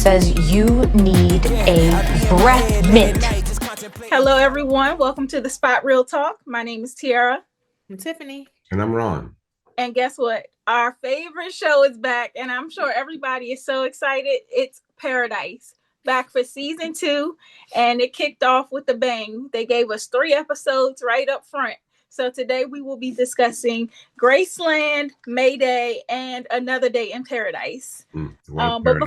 says you need a breath mint. Hello, everyone. Welcome to the Spot Real Talk. My name is Tiara. I'm Tiffany. And I'm Ron. And guess what? Our favorite show is back, and I'm sure everybody is so excited. It's Paradise, back for season 2, and it kicked off with a bang. They gave us 3 episodes right up front. So today we will be discussing Graceland, Mayday, and Another Day in Paradise. But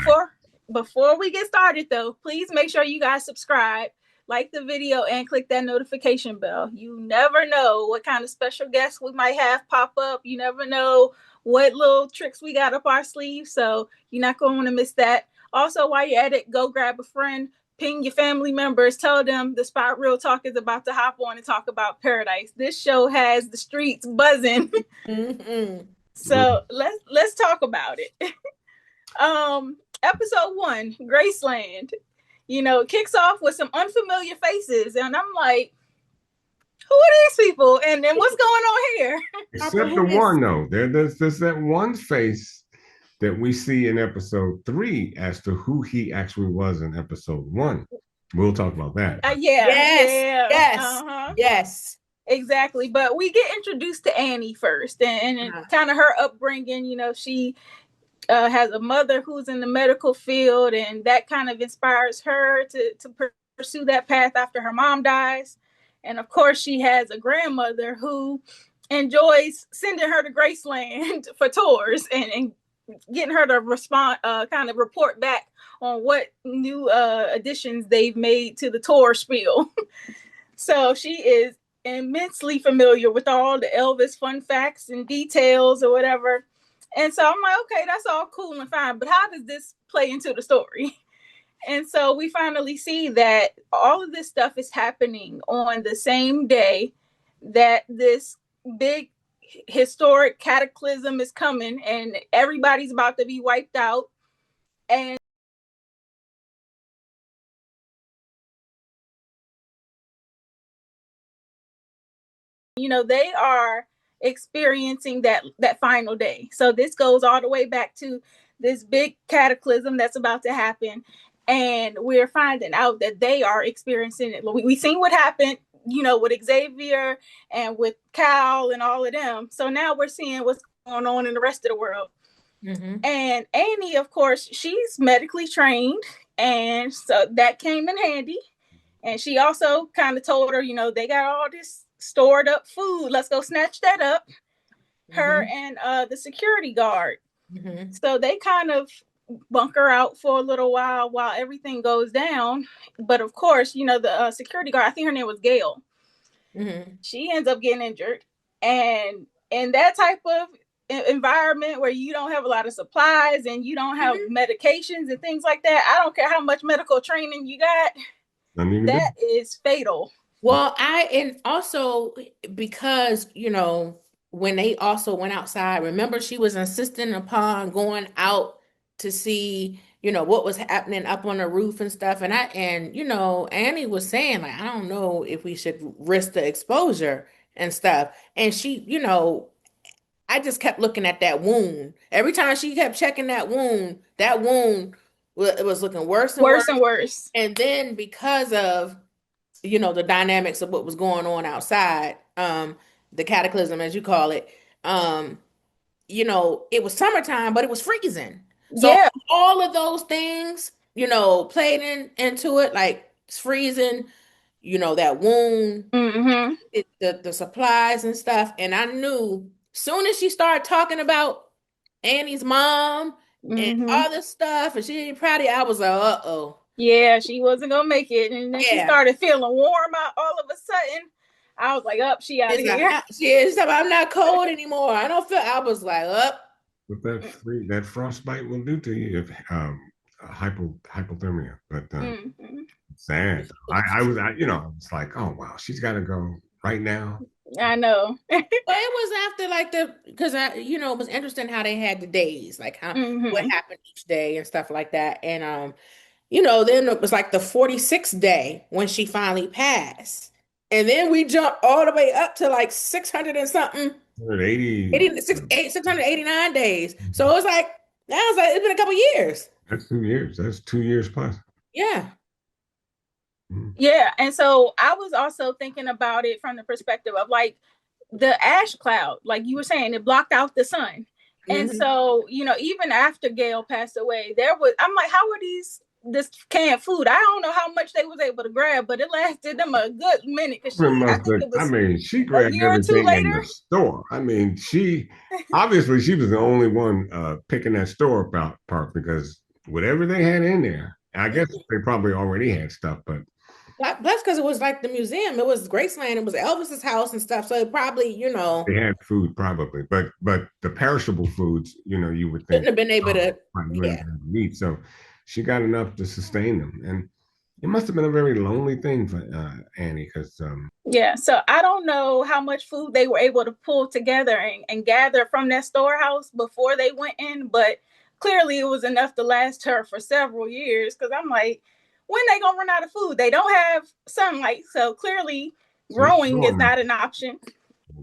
before we get started, though, please make sure you guys subscribe, like the video, and click that notification bell. You never know what kind of special guests we might have pop up. You never know what little tricks we got up our sleeve. So you're not going to want to miss that. Also, while you're at it, go grab a friend, ping your family members, tell them the Spot Real Talk is about to hop on and talk about Paradise. This show has the streets buzzing. So let's talk about it. Episode 1, Graceland. It kicks off with some unfamiliar faces, and I'm like, who are these people? And then what's going on here? Except the one, though. There's that one face that we see in episode 3 as to who he actually was in episode 1. We'll talk about that. Yes. Exactly. But we get introduced to Annie first, and kind of her upbringing. She has a mother who's in the medical field, and that kind of inspires her to pursue that path after her mom dies. And of course, she has a grandmother who enjoys sending her to Graceland for tours and getting her to respond, kind of report back on what new additions they've made to the tour spiel. So she is immensely familiar with all the Elvis fun facts and details or whatever. And so I'm like, okay, that's all cool and fine, but how does this play into the story? And so we finally see that all of this stuff is happening on the same day that this big historic cataclysm is coming, and everybody's about to be wiped out. And they are experiencing that final day. So this goes all the way back to this big cataclysm that's about to happen, and we're finding out that they are experiencing it. We've seen what happened, with Xavier and with Cal and all of them. So now we're seeing what's going on in the rest of the world. And Annie, of course, she's medically trained, and so that came in handy. And she also kind of told her, they got all this stored up food. Let's go snatch that up. Her and the security guard. So they kind of bunker out for a little while everything goes down. But of course, the security guard, I think her name was Gail. She ends up getting injured. And in that type of environment where you don't have a lot of supplies and you don't have medications and things like that, I don't care how much medical training you got, that is fatal. Well, and also because, when they also went outside, remember she was insisting upon going out to see, what was happening up on the roof and stuff. And Annie was saying, like, I don't know if we should risk the exposure and stuff. And she, I just kept looking at that wound. Every time she kept checking that wound it was looking worse and worse. And then because of the dynamics of what was going on outside, the cataclysm, as you call it, it was summertime, but it was freezing. So all of those things, played into it, like it's freezing, that wound, the supplies and stuff. And I knew soon as she started talking about Annie's mom and all this stuff, and she ain't proud of it, I was like, uh-oh. Yeah, she wasn't gonna make it, and then she started feeling warm out all of a sudden. I was like, she out of here. She is. I'm not cold anymore. I don't feel. I was like, up. What that frostbite will do to you if hypothermia, but sad. I was like, oh wow, she's got to go right now. I know. But it was after because it was interesting how they had the days, like how what happened each day and stuff like that, and then it was like the 46th day when she finally passed. And then we jumped all the way up to like 600 and something. 689 days. So it was like, it's been a couple years. That's 2 years. That's 2 years plus. Yeah. Yeah, and so I was also thinking about it from the perspective of like the ash cloud, like you were saying, it blocked out the sun. And so, even after Gail passed away, I'm like, how are this canned food? I don't know how much they was able to grab, but it lasted them a good minute because I think it was she a grabbed year or two everything in later. the store. I mean, she obviously she was the only one picking that store apart because whatever they had in there, I guess they probably already had stuff, but That's because it was like the museum. It was Graceland. It was Elvis's house and stuff. So it probably, they had food probably. But the perishable foods, you would think couldn't have been able to. you wouldn't have meat. So she got enough to sustain them, and it must have been a very lonely thing for Annie because yeah, so I don't know how much food they were able to pull together and gather from that storehouse before they went in, but clearly it was enough to last her for several years because I'm like, when they gonna run out of food? They don't have sunlight, so clearly growing is not an option.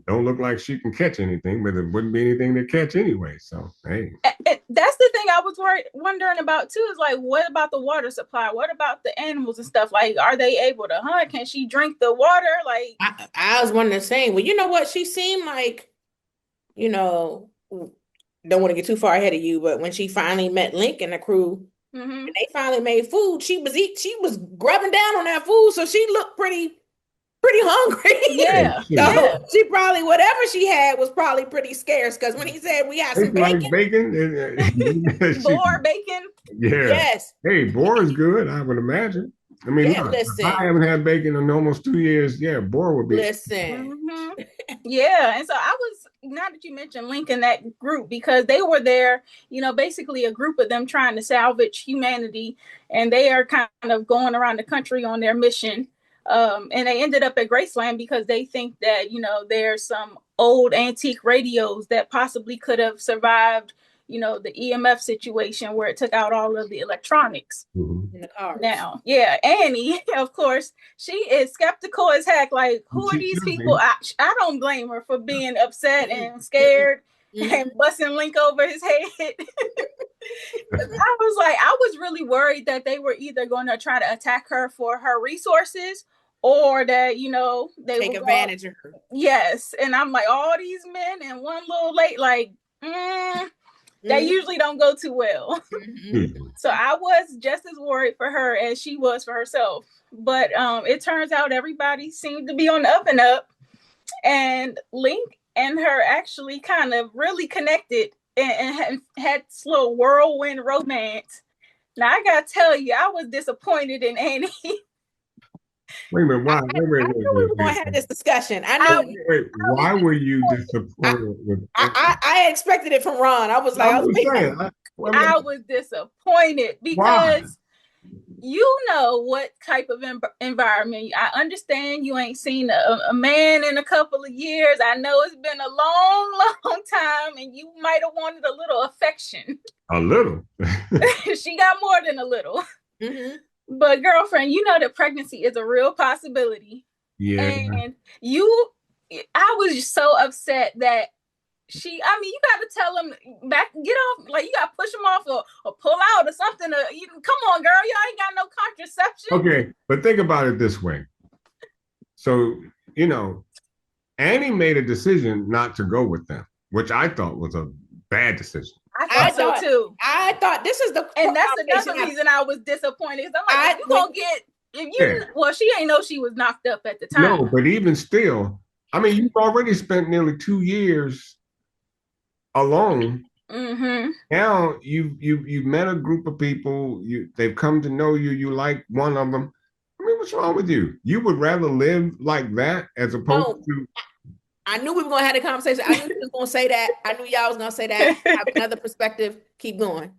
Don't look like she can catch anything, but there wouldn't be anything to catch anyway. So hey, that's the thing I was wondering about too. Is like, what about the water supply? What about the animals and stuff? Like, are they able to hunt? Can she drink the water? Like, I was wondering the same. Well, you know what? She seemed like, don't want to get too far ahead of you, but when she finally met Link and the crew, and they finally made food, she was grubbing down on that food, so she looked pretty hungry. Yeah. So she probably, whatever she had was probably pretty scarce, because when he said we had some bacon. Like bacon? Boar bacon? Yeah. Yes. Hey, boar is good, I would imagine. I mean, listen, I haven't had bacon in almost 2 years. Yeah, boar would be. Listen. Yeah, and so I was, now that you mentioned Link in that group, because they were there, basically a group of them trying to salvage humanity, and they are kind of going around the country on their mission. And they ended up at Graceland because they think that, there's some old antique radios that possibly could have survived, the EMF situation where it took out all of the electronics in the cars. Now, yeah, Annie, of course, she is skeptical as heck. Like, who are these people? I don't blame her for being upset and scared and busting Link over his head. I was really worried that they were either going to try to attack her for her resources, or that, they take advantage of her. Yes. And I'm like, all these men and one little late, like, that usually don't go too well. So I was just as worried for her as she was for herself. But it turns out everybody seemed to be on the up and up. And Link and her actually kind of really connected and had this little whirlwind romance. Now, I got to tell you, I was disappointed in Annie. Wait a minute. Why? I knew we were going to have this discussion. Why were you disappointed with? I expected it from Ron. I was like, I was disappointed because what type of environment. I understand you ain't seen a man in a couple of years. I know it's been a long time, and you might have wanted a little affection. A little. She got more than a little. But girlfriend, that pregnancy is a real possibility. Yeah. And I was just so upset that you got to tell him get off, like you got to push him off or pull out or something. Come on, girl, y'all ain't got no contraception. Okay, but think about it this way. So, Annie made a decision not to go with them, which I thought was a bad decision. I thought so too. I thought this is and that's another reason I was disappointed. I'm like, you gonna get well, she ain't know she was knocked up at the time. No, but even still, I mean, you've already spent nearly 2 years alone. Now you've met a group of people. They've come to know you. You like one of them. I mean, what's wrong with you? You would rather live like that as opposed to. I knew we were going to have a conversation. I knew you was going to say that. I knew y'all was going to say that. I have another perspective. Keep going.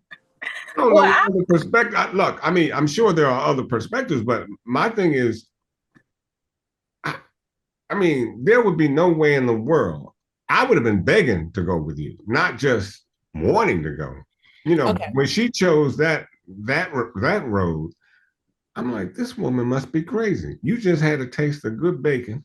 Perspective. Look, I mean, I'm sure there are other perspectives, but my thing is, I mean, there would be no way in the world. I would have been begging to go with you, not just wanting to go. When she chose that road, I'm like, this woman must be crazy. You just had a taste of good bacon.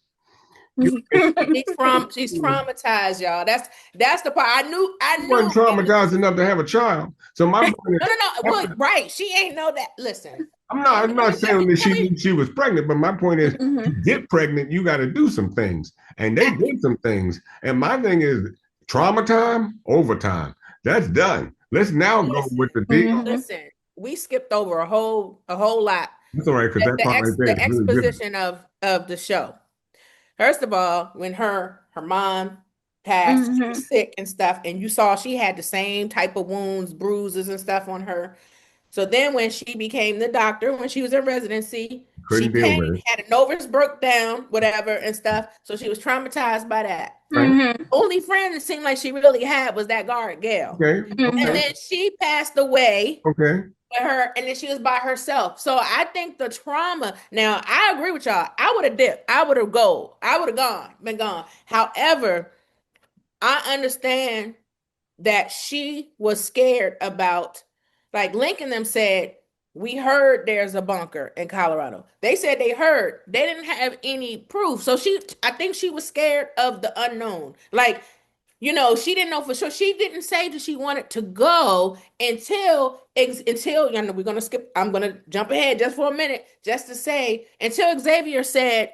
She's traumatized, y'all. That's the part. I knew. She wasn't traumatized enough to have a child. So my point is, no. Well, right. She ain't know that. Listen. I'm not saying that she knew she was pregnant, but my point is, to get pregnant, you got to do some things. And they did some things. And my thing is, trauma time, overtime. That's done. Let's now go with the deal. Listen, we skipped over a whole lot. That's all right, because that part right there the is really exposition of the show. First of all, when her mom passed, she was sick and stuff, and you saw she had the same type of wounds, bruises and stuff on her. So then when she became the doctor, when she was in residency, she panicked, had a nervous breakdown, whatever, and stuff. So she was traumatized by that. Right. Only friend it seemed like she really had was that guard gal. Okay. And then she passed away. Okay. With her, and then she was by herself. So I think the trauma. Now I agree with y'all. I would have dipped. I would have been gone. However, I understand that she was scared about, like Lincoln them said, we heard there's a bunker in Colorado. They said they heard. They didn't have any proof. So I think she was scared of the unknown. Like, you know, she didn't know for sure. She didn't say that she wanted to go until you know, I'm gonna jump ahead just for a minute, just to say, until Xavier said,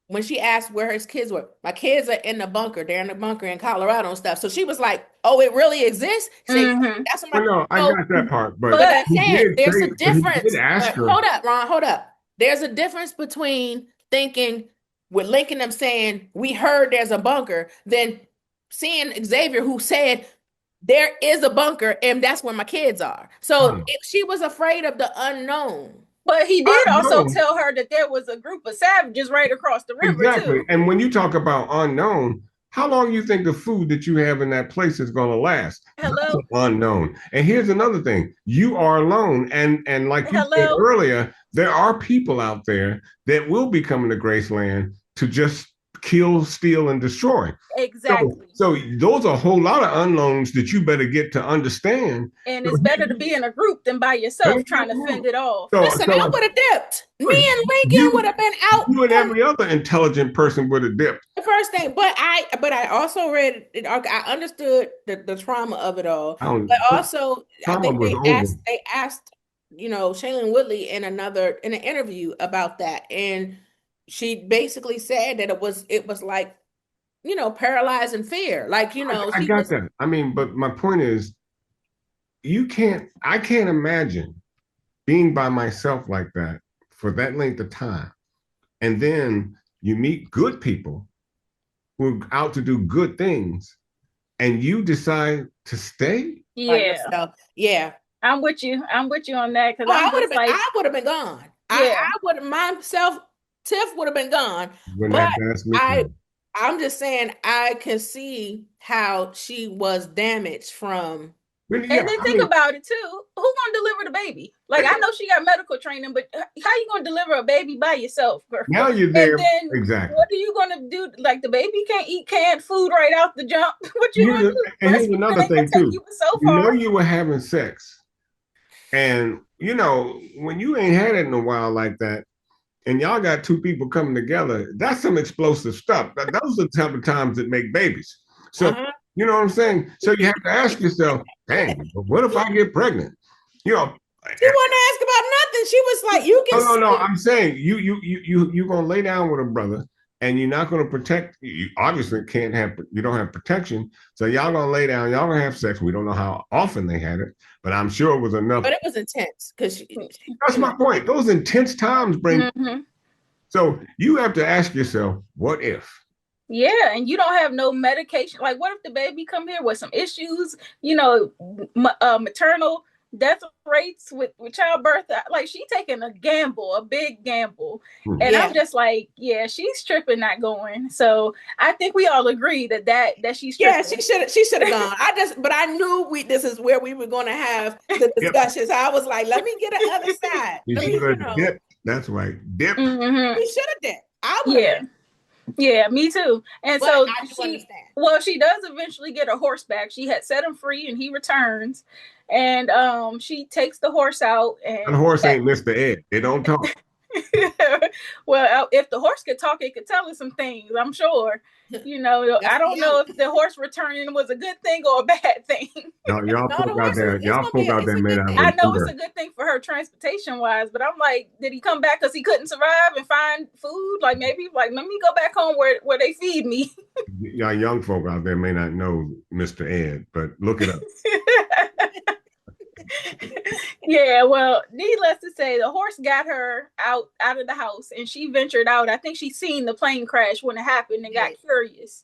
when she asked where his kids were, my kids are in the bunker. They're in the bunker in Colorado and stuff. So she was like, "Oh, it really exists." That's what I got that part, but I'm saying there's a difference. Hold up, Ron. Hold up. There's a difference between thinking with Lincoln them saying we heard there's a bunker, than seeing Xavier who said there is a bunker and that's where my kids are. So she was afraid of the unknown. But he did also tell her that there was a group of savages right across the river. Exactly. Too. And when you talk about unknown, how long you think the food that you have in that place is going to last? Hello. Unknown. And here's another thing: you are alone, and like you said earlier, there are people out there that will be coming to Graceland to just kill, steal, and destroy. Exactly. So those are a whole lot of unknowns that you better get to understand. And it's better to be in a group than by yourself trying to fend it off. Listen, I would have dipped. Me and Lincoln would have been out. You and every other intelligent person would have dipped. The first thing, but I also read it. I understood the trauma of it all. But also, I think they asked, you know, Shailene Woodley in an interview about that, and she basically said that it was like, you know, paralyzed in fear. Like, you know, I got that. I mean, but my point is, I can't imagine being by myself like that for that length of time. And then you meet good people who are out to do good things, and you decide to stay. Yeah. Yeah. I'm with you on that. Because I would have been gone. Yeah. I would myself, Tiff would have been gone. But I'm just saying, I can see how she was damaged from. And then think about it too. Who gonna deliver the baby? Like, I know she got medical training, but how you gonna deliver a baby by yourself? Now you're there. And then exactly. What are you gonna do? Like, the baby can't eat canned food right out the jump. What you gonna do? And here's another thing too. You know you were having sex, and you know when you ain't had it in a while like that, and y'all got two people coming together, that's some explosive stuff. Those are the type of times that make babies. So, you know what I'm saying? So you have to ask yourself, dang, but what if I get pregnant? You know, she wouldn't ask about nothing. She was like, you can. No. I'm saying you're gonna lay down with a brother, and you're not gonna protect. You obviously you don't have protection. So y'all gonna lay down. Y'all gonna have sex. We don't know how often they had it, but I'm sure it was enough. But it was intense because that's my point. Those intense times bring. So you have to ask yourself, what if? Yeah, and you don't have no medication. Like, what if the baby come here with some issues? You know, maternal death rates with childbirth. Like, she taking a big gamble. And I'm just like, yeah, she's tripping, not going. So I think we all agree that she's tripping. Yeah, she should have gone. But I knew this is where we were going to have the discussions. I was like, let me get the other side. You should have dipped. That's right, dipped. We should have dipped. I would. Yeah. Yeah, me too. And but so she does eventually get a horseback. She had set him free and he returns. And she takes the horse out, and the horse ain't Mr. Ed. They don't talk. Well, if the horse could talk, it could tell us some things, I'm sure. I don't know if the horse returning was a good thing or a bad thing. Y'all No, folk the out horse there, is, y'all folk out there may not I know it's remember. a good thing for her transportation wise, but I'm like, did he come back because he couldn't survive and find food? Like maybe, like let me go back home where they feed me. Y'all young folk out there may not know Mr. Ed, but look it up. Yeah, well, needless to say, the horse got her out of the house, and she ventured out. I think she seen the plane crash when it happened and got curious,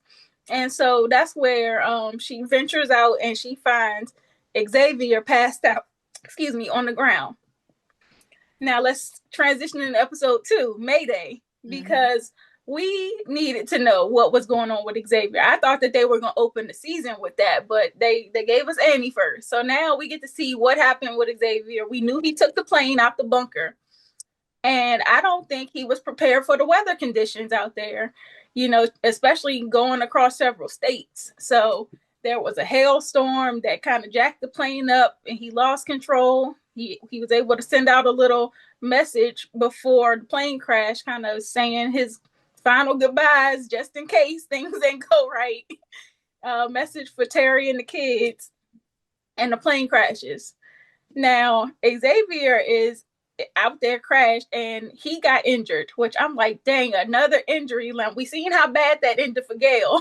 and so that's where she ventures out and she finds Xavier passed out. Excuse me, on the ground. Now let's transition into episode 2, Mayday, because we needed to know what was going on with Xavier. I thought that they were going to open the season with that, but they gave us Annie first. So now we get to see what happened with Xavier. We knew he took the plane out the bunker, and I don't think he was prepared for the weather conditions out there, especially going across several states. So there was a hailstorm that kind of jacked the plane up, and he lost control. He was able to send out a little message before the plane crash, kind of saying his final goodbyes just in case things didn't go right. Message for Terry and the kids, and the plane crashes. Now, Xavier is out there crashed and he got injured, which I'm like, dang, another injury. Like, we seen how bad that ended for Gail.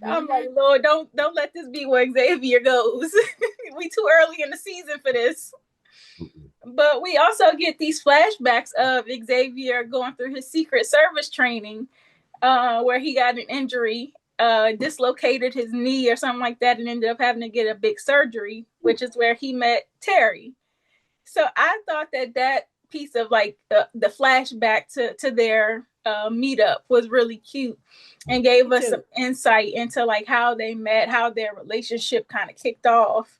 I'm like, Lord, don't let this be where Xavier goes. We too early in the season for this. But we also get these flashbacks of Xavier going through his Secret Service training, where he got an injury, dislocated his knee or something like that, and ended up having to get a big surgery, which is where he met Terry. So I thought that piece of like the flashback to their meetup was really cute and gave us some insight into like how they met, how their relationship kind of kicked off.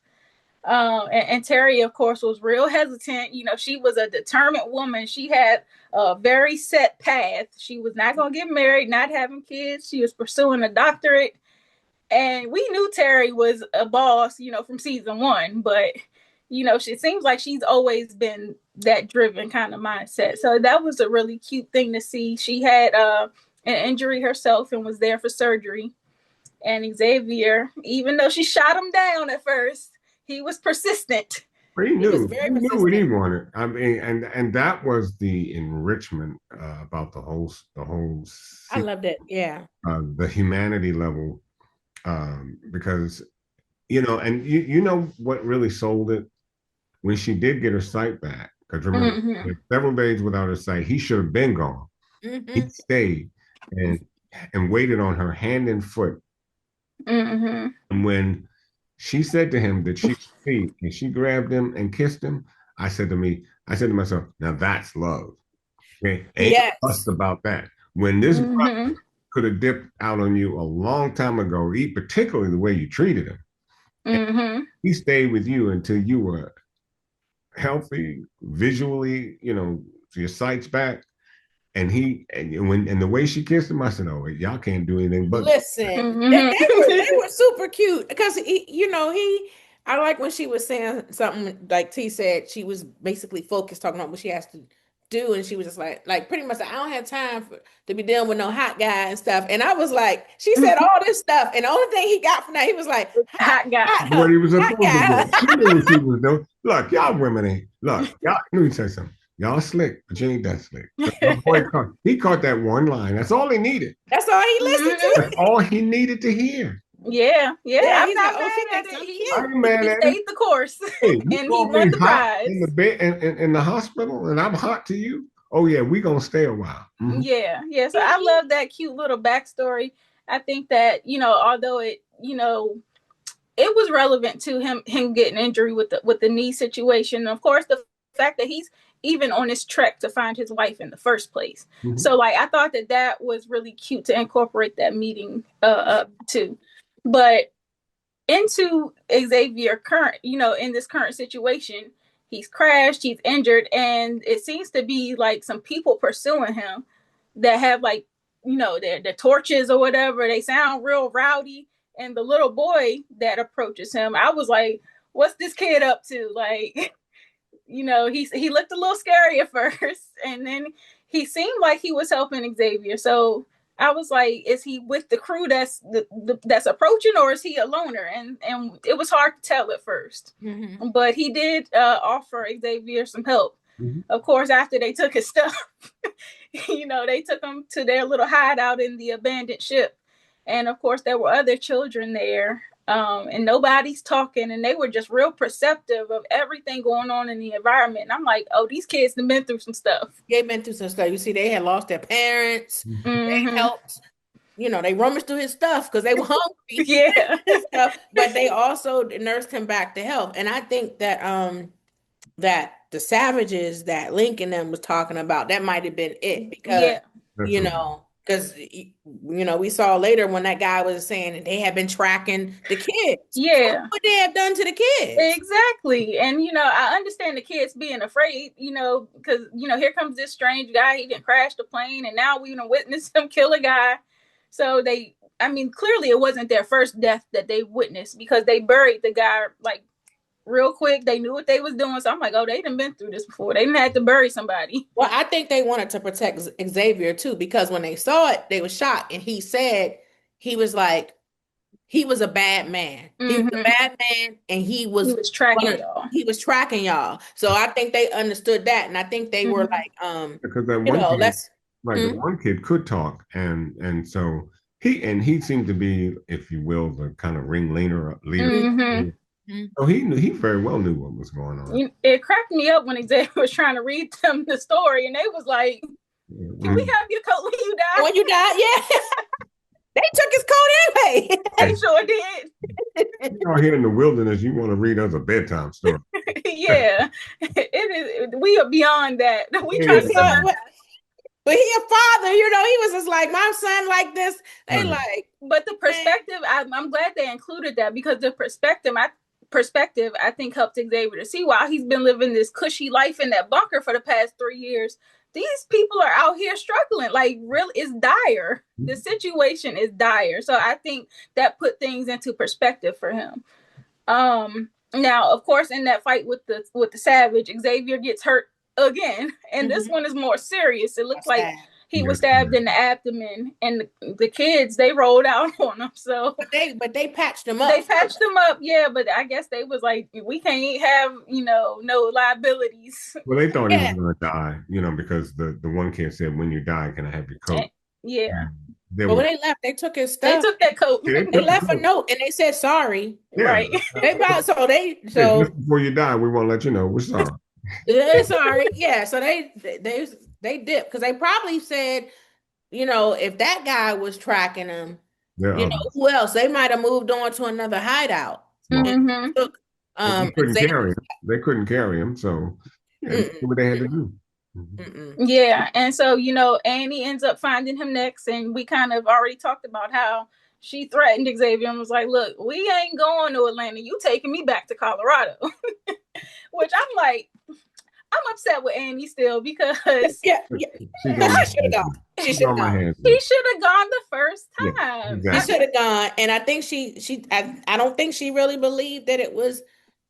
And Terry, of course, was real hesitant. She was a determined woman. She had a very set path. She was not going to get married, not having kids. She was pursuing a doctorate. And we knew Terry was a boss, from season 1. But, she seems like she's always been that driven kind of mindset. So that was a really cute thing to see. She had an injury herself and was there for surgery. And Xavier, even though she shot him down at first, he was persistent. He knew what he wanted. I mean, and that was the enrichment about the whole. I loved it. Yeah. The humanity level, because and you know what really sold it when she did get her sight back. Because remember, several days without her sight, he should have been gone. He stayed and waited on her hand and foot. And when she said to him that she could see, and she grabbed him and kissed him, I said to myself, now that's love. Okay? Ain't fuss about that. When this brother could have dipped out on you a long time ago, particularly the way you treated him. He stayed with you until you were healthy, visually, your sight's back. And the way she kissed him, I said, "Oh, y'all can't do anything but listen." They were super cute because I like when she was saying something like T said. She was basically focused, talking about what she has to do, and she was just like pretty much, I don't have time to be dealing with no hot guy and stuff. And I was like, she said all this stuff, and the only thing he got from that, he was like, hot guy. What he was supposed to do. She knew what she was doing. Look, y'all women ain't. Look, y'all. Let me say something. Y'all slick, but you ain't that slick. He caught that one line. That's all he needed. That's all he listened to. That's all he needed to hear. Yeah. I'm not mad at it. He stayed the course, hey, and he won the prize. In the bed, in the hospital, and I'm hot to you. Oh yeah, we gonna stay a while. Yeah. So I love that cute little backstory. I think that although it it was relevant to him getting injury with the knee situation. And of course, the fact that he's even on his trek to find his wife in the first place. So like, I thought that was really cute to incorporate that meeting too. But into Xavier current, in this current situation, he's crashed, he's injured, and it seems to be like some people pursuing him that have like, their torches or whatever. They sound real rowdy. And the little boy that approaches him, I was like, what's this kid up to? Like, he looked a little scary at first, and then he seemed like he was helping Xavier. So I was like, is he with the crew that's approaching, or is he a loner? And it was hard to tell at first. But he did offer Xavier some help. Of course, after they took his stuff, they took him to their little hideout in the abandoned ship. And of course, there were other children there. And nobody's talking, and they were just real perceptive of everything going on in the environment. And I'm like, oh, these kids have been through some stuff. They've been through some stuff. You see, they had lost their parents. They helped. They rummaged through his stuff because they were hungry. Yeah. But they also nursed him back to health. And I think that that the savages that Link and them was talking about, that might have been it. Because, because we saw later when that guy was saying that they had been tracking the kids. Yeah. What they have done to the kids. Exactly. And I understand the kids being afraid, because here comes this strange guy. He didn't crash the plane, and now we witnessed him kill a guy. So clearly it wasn't their first death that they witnessed, because they buried the guy like real quick. They knew what they was doing. So I'm like, oh, they done been through this before. They didn't have to bury somebody. Well, I think they wanted to protect Xavier too, because when they saw it, they were shocked. And he said he was like, he was a bad man. He was a bad man, and he was tracking y'all. He was tracking y'all. So I think they understood that, and I think they were like, because that one kid, the one kid could talk, and so he seemed to be, if you will, the kind of ringleader leader. So he very well knew what was going on. It cracked me up when Xavier was trying to read them the story, and they was like, "Can we have your coat when you die?" When you die, yeah. They took his coat anyway. They sure did. Here in the wilderness, you want to read us a bedtime story. Yeah, it is. We are beyond that. We try to. But he a father, he was just like, my son like this. They like. But the perspective, I'm glad they included that, because the perspective, I think, helped Xavier to see, while he's been living this cushy life in that bunker for the past 3 years, these people are out here struggling. Like, really, it's dire. The situation is dire. So I think that put things into perspective for him. Now, of course, in that fight with the savage, Xavier gets hurt again, and this one is more serious. It looks like he was stabbed in the abdomen, and the kids, they rolled out on him. So, but they patched him up. They patched him up, yeah. But I guess they was like, we can't have no liabilities. Well, they thought he was going to die, because the one kid said, "When you die, can I have your coat?" Yeah. But when they left, they took his stuff. They took that coat. They left a note, and they said sorry. Yeah. Right. So just before you die, we want to let you know we're sorry. Sorry. Yeah. So they dipped, because they probably said, if that guy was tracking them, who else? They might have moved on to another hideout. Took, they couldn't carry him, so what they had to do. Yeah, and so Annie ends up finding him next, and we kind of already talked about how she threatened Xavier and was like, "Look, we ain't going to Atlanta. You taking me back to Colorado?" Which I'm like, I'm upset with Annie still, because she should have gone. He should have gone the first time. Yeah, exactly. He should have gone, and I think I don't think she really believed that it was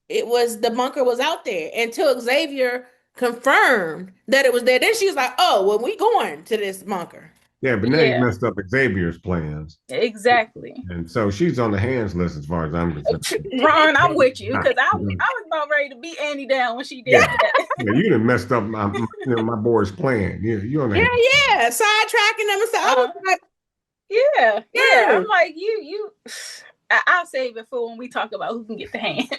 the bunker was out there until Xavier confirmed that it was there. Then she was like, "Oh, well, we going to this bunker." Yeah, but now you messed up Xavier's plans. Exactly. And so she's on the hands list as far as I'm concerned. Ron, I'm with you, because I was about ready to beat Annie down when she did that. Yeah, you done messed up my boy's plan. You on the sidetracking them and stuff. I'm like, you. I'll save it for when we talk about who can get the hands,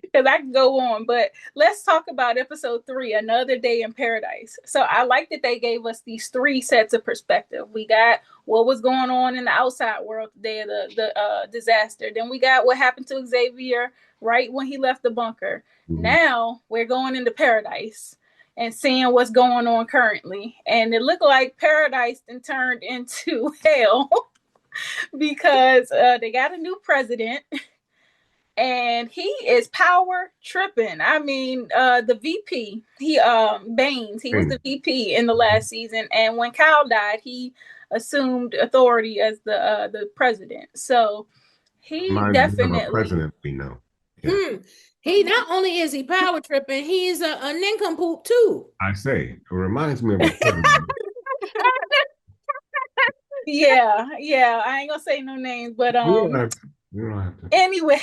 because I can go on. But let's talk about episode 3, Another Day in Paradise. So I like that they gave us these 3 sets of perspective. We got what was going on in the outside world the day of the disaster. Then we got what happened to Xavier right when he left the bunker. Now we're going into paradise and seeing what's going on currently. And it looked like paradise then turned into hell. Because they got a new president, and he is power tripping. I mean, the VP, Baines, he was the VP in the last season, and when Kyle died, he assumed authority as the president. So he definitely president we know. He not only is he power tripping, he's a nincompoop too. I say, it reminds me of a president. Yeah, I ain't gonna say no names, but You don't have to. anyways,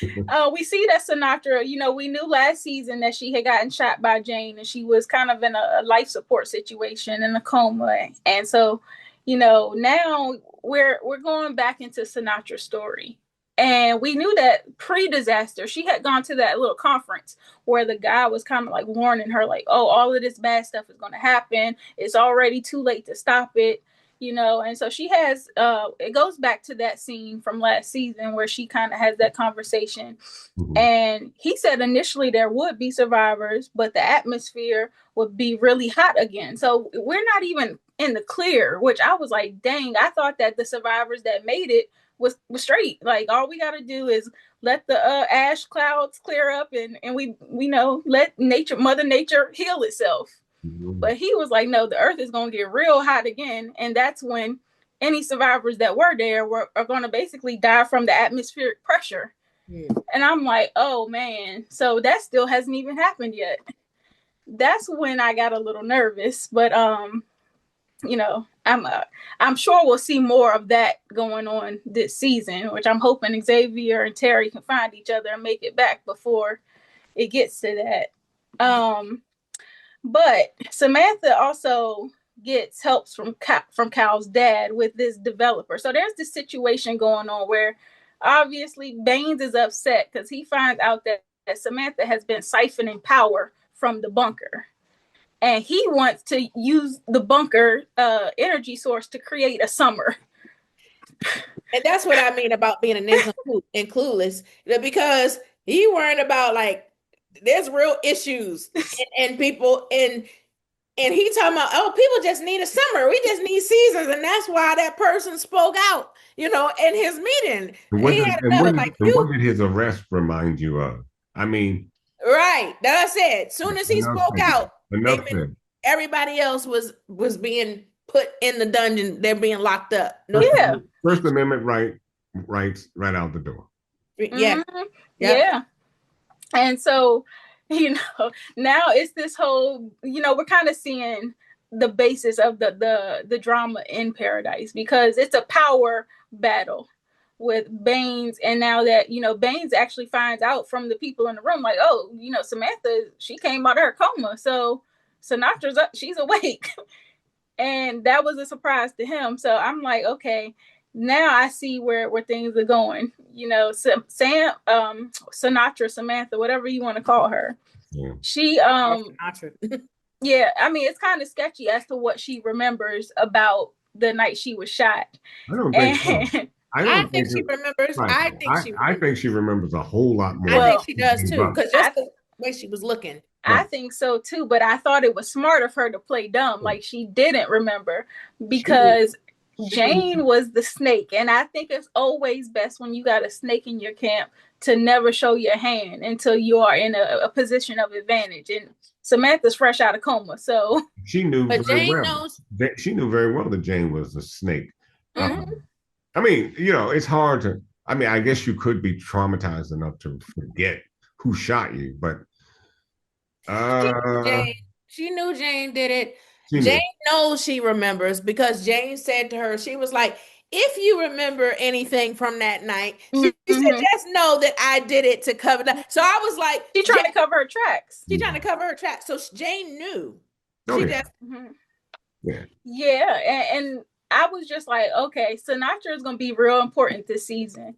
we see that Sinatra, we knew last season that she had gotten shot by Jane and she was kind of in a life support situation in a coma. And so, now we're going back into Sinatra's story. And we knew that pre-disaster, she had gone to that little conference where the guy was kind of like warning her, like, oh, all of this bad stuff is going to happen. It's already too late to stop it. And so she has, it goes back to that scene from last season where she kind of has that conversation. Mm-hmm. And he said initially there would be survivors, but the atmosphere would be really hot again. So we're not even in the clear, which I was like, dang, I thought that the survivors that made it was straight. Like, all we got to do is let the ash clouds clear up and we let Mother Nature heal itself. Mm-hmm. But he was like, no, the earth is going to get real hot again. And that's when any survivors that were there are going to basically die from the atmospheric pressure. Yeah. And I'm like, oh, man. So that still hasn't even happened yet. That's when I got a little nervous. But, I'm sure we'll see more of that going on this season, which I'm hoping Xavier and Terry can find each other and make it back before it gets to that. But Samantha also gets help from Cal's dad with this developer. So there's this situation going on where obviously Baines is upset because he finds out that Samantha has been siphoning power from the bunker. And he wants to use the bunker energy source to create a summer. And that's what I mean about being a nincompoop and clueless, because he worried about, like, there's real issues and people and he talking about, oh, people just need a summer. We just need seasons. And that's why that person spoke out, in his meeting. What did his arrest remind you of? I mean, right. That I said, soon as he spoke out, everybody else was being put in the dungeon. They're being locked up. First Amendment rights right out the door. Yeah. Mm-hmm. Yeah. And so, now it's this whole, we're kind of seeing the basis of the drama in Paradise, because it's a power battle with Baines. And now that, Baines actually finds out from the people in the room, like, oh, Samantha, she came out of her coma. So Sinatra's up, she's awake. And that was a surprise to him. So I'm like, okay, now I see where things are going. Sinatra, Samantha, whatever you want to call her. Yeah. She yeah, I mean, it's kind of sketchy as to what she remembers about the night she was shot. I don't think so. I think she remembers. Right. I think she remembers a whole lot more. I think she does too, because that's the way she was looking. I think so too, but I thought it was smart of her to play dumb, like she didn't remember, because Jane was the snake. And I think it's always best when you got a snake in your camp to never show your hand until you are in a position of advantage. And Samantha's fresh out of coma, so she knew she knew very well that Jane was a snake. Mm-hmm. I mean, it's hard to, I guess you could be traumatized enough to forget who shot you, but she knew Jane did it. Jane knows she remembers, because Jane said to her, she was like, if you remember anything from that night, she said, just know that I did it to cover that. So I was like, she's trying to cover her tracks. She's trying to cover her tracks. So Jane knew. Yeah. And I was just like, okay, Sinatra is going to be real important this season.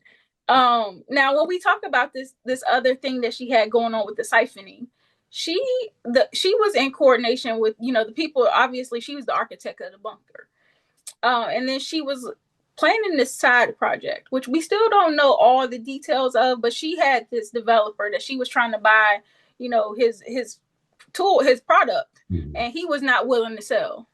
Now, when we talk about this other thing that she had going on with the siphoning, she was in coordination with, the people. Obviously, she was the architect of the bunker. And then she was planning this side project, which we still don't know all the details of, but she had this developer that she was trying to buy, his product, and he was not willing to sell.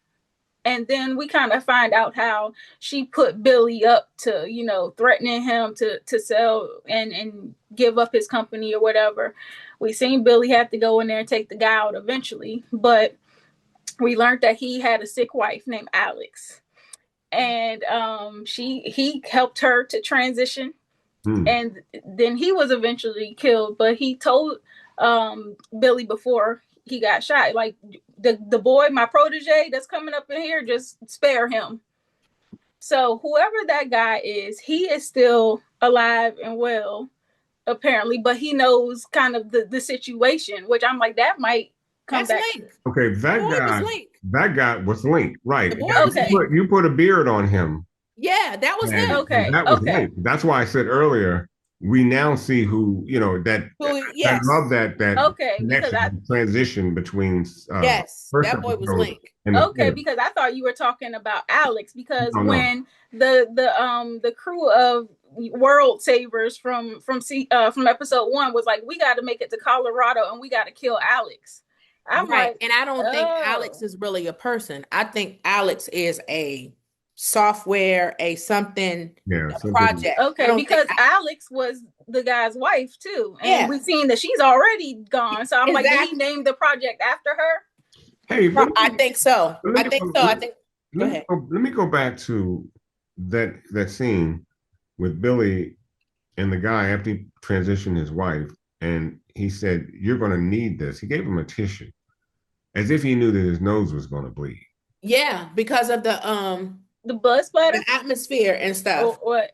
And then we kind of find out how she put Billy up to, threatening him to sell and give up his company or whatever. We seen Billy have to go in there and take the guy out eventually, but we learned that he had a sick wife named Alex. And he helped her to transition And then he was eventually killed, but he told Billy before he got shot, like, the boy, my protege that's coming up in here, just spare him. So whoever that guy is, he is still alive and well, apparently, but he knows kind of the situation, which I'm like, that might come That's back. Link. Okay, that guy was Link, right? Okay. You put a beard on him. Yeah, that was him. Okay. That was Link. That's why I said earlier, we now see who, that I love that connection, transition between yes, first that boy was episode Link. Okay, because I thought you were talking about Alex, because when the crew of world savers from episode 1 was like, we got to make it to Colorado and we got to kill Alex. I'm right. like, And I don't think Alex is really a person. I think Alex is a software, a project. Okay, because Alex was the guy's wife too, and we've seen that she's already gone. So I'm like, did he name the project after her? Hey, I think so. I think so. Go ahead. Let me go back to that scene with Billy and the guy after he transitioned his wife, and he said, "You're going to need this." He gave him a tissue, as if he knew that his nose was going to bleed. Yeah, because of the blood splatter, the atmosphere and stuff. Or what?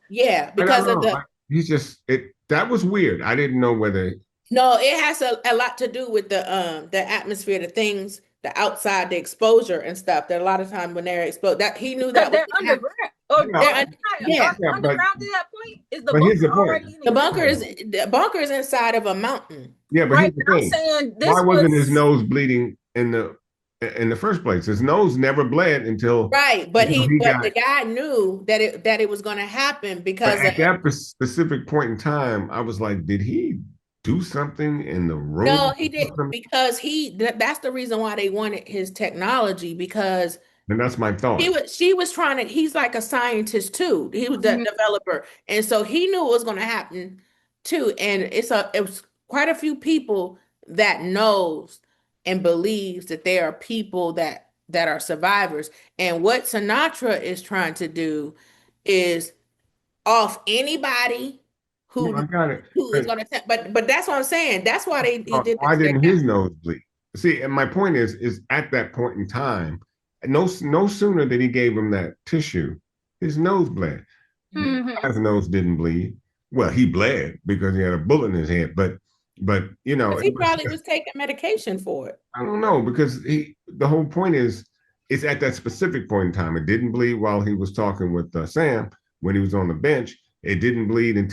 Yeah, because of the. He's just it. That was weird. I didn't know whether. No, it has a lot to do with the atmosphere, the things, the outside, the exposure and stuff. That a lot of times when they're exposed, that he knew that they're underground. Underground to that point is the bunker already. The bunker is inside of a mountain. Yeah, but here's the thing. I'm saying why wasn't his nose bleeding in the first place? His nose never bled until but the guy knew that it was going to happen because at that specific point in time, I was like, did he do something in the room? No, he didn't, because that's the reason why they wanted his technology, because. And that's my thought. She was trying to, he's like a scientist too. He was the developer. And so he knew it was going to happen too. And it was quite a few people that knows and believes that there are people that are survivors. And what Sinatra is trying to do is off anybody who is going to, but that's what I'm saying. That's why he did. Why didn't his nose bleed? See, and my point is at that point in time, no sooner than he gave him that tissue, his nose bled. His nose didn't bleed. Well, he bled because he had a bullet in his head, but he probably was taking medication for it. I don't know, because the whole point is it's at that specific point in time. It didn't bleed while he was talking with Sam when he was on the bench. It didn't bleed it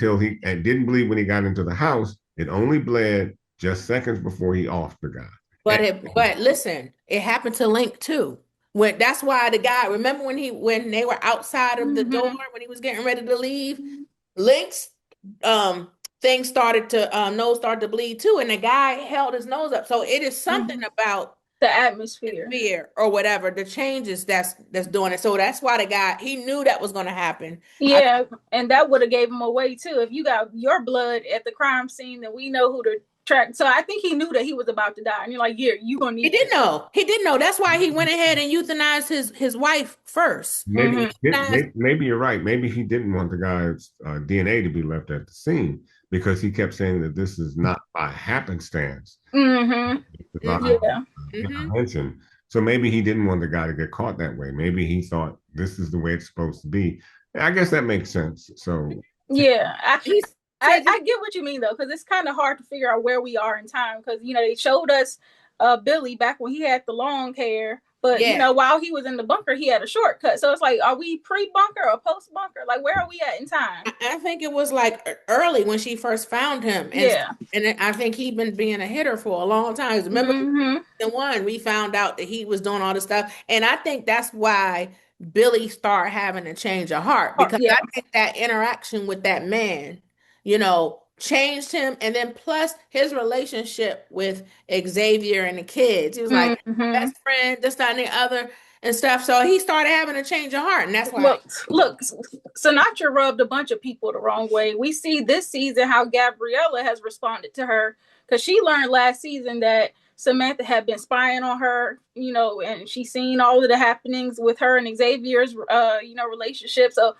didn't bleed when he got into the house. It only bled just seconds before he offed the guy. But listen, it happened to Link too. That's why the guy, remember when they were outside of the door when he was getting ready to leave, Link's nose started to bleed too, and the guy held his nose up. So it is something about the atmosphere or whatever, the changes that's doing it. So that's why the guy, he knew that was going to happen. Yeah, and that would have gave him away too. If you got your blood at the crime scene, then we know who to track. So I think he knew that he was about to die, and you're like, you gonna need. He didn't know. That's why he went ahead and euthanized his wife first. Maybe you're right. Maybe he didn't want the guy's DNA to be left at the scene, because he kept saying that this is not by happenstance. Mentioned. So maybe he didn't want the guy to get caught that way. Maybe he thought this is the way it's supposed to be. I guess that makes sense. So yeah, I get what you mean though, because it's kind of hard to figure out where we are in time, because they showed us Billy back when he had the long hair, but while he was in the bunker he had a shortcut. So it's like, are we pre-bunker or post-bunker? Like, where are we at in time? I think it was like early when she first found him, and I think he'd been being a hitter for a long time. Remember the one we found out that he was doing all this stuff, and I think that's why Billy started having a change of heart, because I think that interaction with that man changed him. And then plus his relationship with Xavier and the kids, he was like best friend, this, that, and the other and stuff. So he started having a change of heart, and that's why. Look, Sinatra rubbed a bunch of people the wrong way. We see this season how Gabriella has responded to her, because she learned last season that Samantha had been spying on her, and she's seen all of the happenings with her and Xavier's relationship. So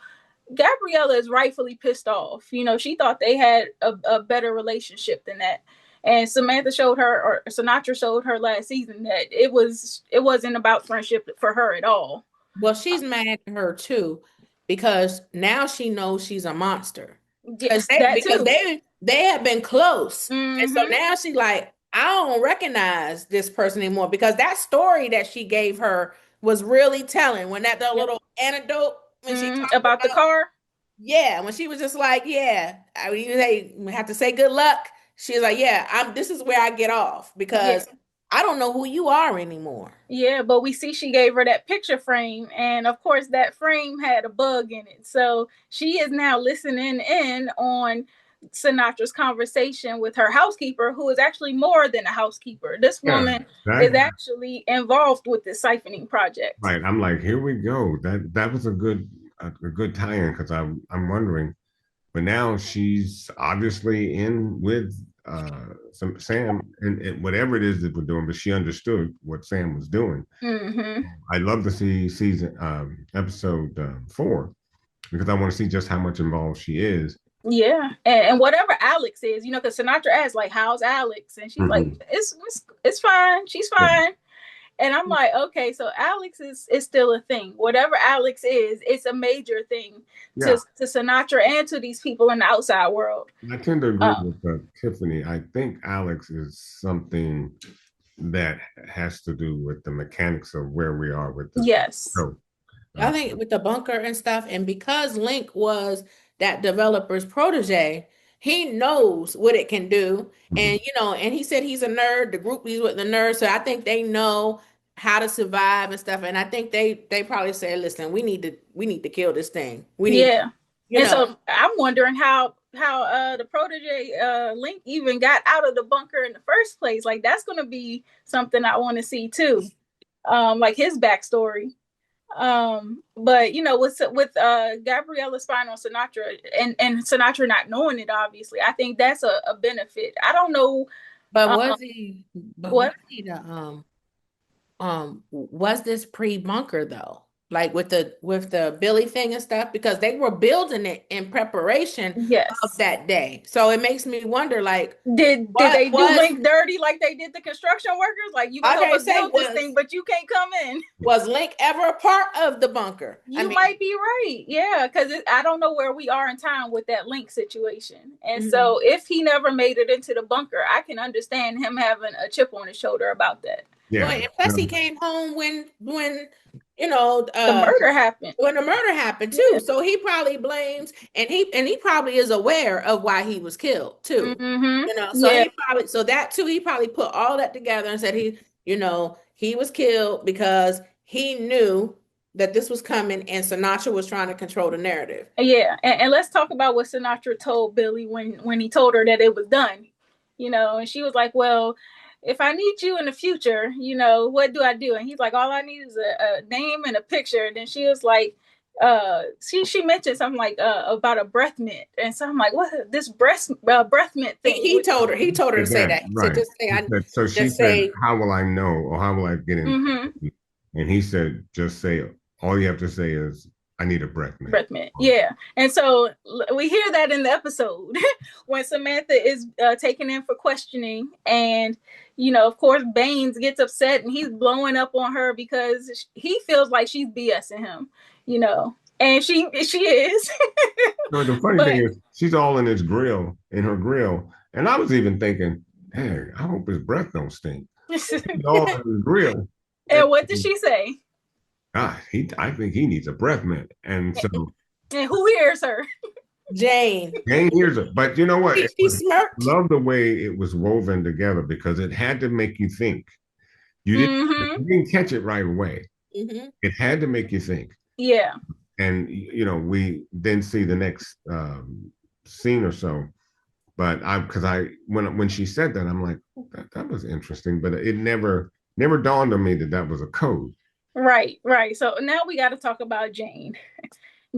Gabriella is rightfully pissed off. You know, she thought they had a better relationship than that. And Samantha showed her, or Sinatra showed her last season, that it wasn't about friendship for her at all. Well, she's mad at her too, because now she knows she's a monster. Yes, Because they have been close. And so Mm-hmm. now she's like, I don't recognize this person anymore, because that story that she gave her was really telling when the little anecdote when she talked about the car. Yeah, when she was just like, yeah, I mean, they have to say good luck. She was like, yeah, this is where I get off, because I don't know who you are anymore. Yeah, but we see she gave her that picture frame, and of course that frame had a bug in it. So she is now listening in on Sinatra's conversation with her housekeeper, who is actually more than a housekeeper. This woman is actually involved with this siphoning project. Right. I'm like, here we go. That was a good tie-in, because I'm wondering, but now she's obviously in with Sam and whatever it is that we're doing, but she understood what Sam was doing. Mm-hmm. I'd love to see episode 4, because I want to see just how much involved she is. Yeah, and whatever Alex is, you know, because Sinatra asks like, "How's Alex?" and she's like, "It's fine. She's fine." And I'm like, okay, so Alex is still a thing. Whatever Alex is, it's a major thing to Sinatra and to these people in the outside world. I tend to agree with Tiffany. I think Alex is something that has to do with the mechanics of where we are with the show. I think with the bunker and stuff, and because Link was that developer's protege, he knows what it can do. And and he said he's a nerd, the group he's with the nerds, so I think they know how to survive and stuff. And I think they probably say, listen, we need to kill this thing. So I'm wondering how the protege Link even got out of the bunker in the first place. Like, that's going to be something I want to see too, like his backstory. But with Gabriella's spying on Sinatra and Sinatra not knowing it, obviously, I think that's a benefit. I don't know, but was he was this pre-bunker though, like with the Billy thing and stuff, because they were building it in preparation of that day. So it makes me wonder, like, did they do Link dirty like they did the construction workers? Like, you can help us build this thing, but you can't come in. Was Link ever a part of the bunker? You might be right. Yeah, because I don't know where we are in time with that Link situation. And so if he never made it into the bunker, I can understand him having a chip on his shoulder about that. Yeah. And plus he came home when the murder happened. When the murder happened too. Yeah. So he probably blames, and he probably is aware of why he was killed too. Mm-hmm. He probably put all that together and said he was killed because he knew that this was coming and Sinatra was trying to control the narrative. Yeah. And let's talk about what Sinatra told Billy when he told her that it was done. And she was like, well, if I need you in the future, what do I do? And he's like, all I need is a name and a picture. And then she was like, she mentioned something like about a breath mint. And so I'm like, what this breath mint thing? He told her to say that. Right. So she said, how will I know, or how will I get in? Mm-hmm. And he said, just say, all you have to say is, I need a breath mint. Breath mint, yeah. And so we hear that in the episode when Samantha is taken in for questioning, and of course Baines gets upset and he's blowing up on her because he feels like she's BSing him, and she is. No, the funny thing is, she's all in her grill, and I was even thinking, hey, I hope his breath don't stink. She's all in his grill. And what did she say? I think he needs a breath mint. And so. And who hears her? Jane hears her. But you know what? She smirked. Love the way it was woven together, because it had to make you think. You didn't catch it right away. Mm-hmm. It had to make you think. Yeah. And, we then see the next scene or so. But when she said that, I'm like, that was interesting. But it never dawned on me that was a code. Right. So now we got to talk about Jane.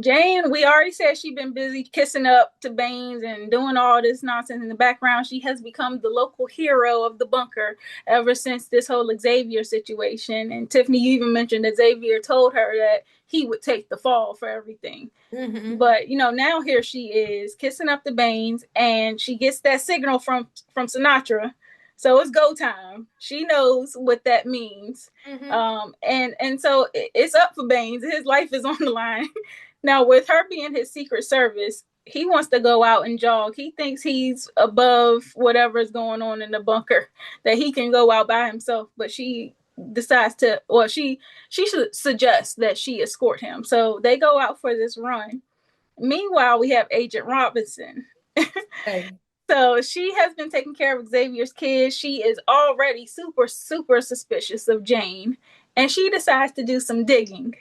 Jane, we already said she's been busy kissing up to Baines and doing all this nonsense in the background. She has become the local hero of the bunker ever since this whole Xavier situation. And Tiffany, you even mentioned that Xavier told her that he would take the fall for everything. Mm-hmm. But, now here she is kissing up the Baines, and she gets that signal from Sinatra. So it's go time. She knows what that means. Mm-hmm. And so it's up for Baines. His life is on the line. Now, with her being his Secret Service, he wants to go out and jog. He thinks he's above whatever's going on in the bunker, that he can go out by himself. But she decides to, well, she should suggest that she escort him. So they go out for this run. Meanwhile, we have Agent Robinson. Hey. So she has been taking care of Xavier's kids. She is already super, super suspicious of Jane. And she decides to do some digging.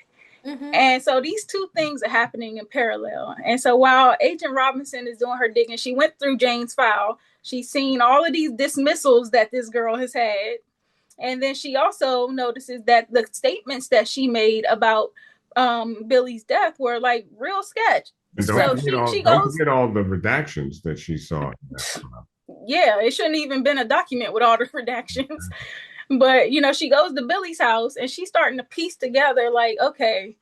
Mm-hmm. And so these two things are happening in parallel. And so while Agent Robinson is doing her digging, she went through Jane's file. She's seen all of these dismissals that this girl has had. And then she also notices that the statements that she made about Billy's death were like real sketch. Don't forget all the redactions that she saw. Yeah, it shouldn't even been a document with all the redactions. But, she goes to Billy's house and she's starting to piece together like, okay,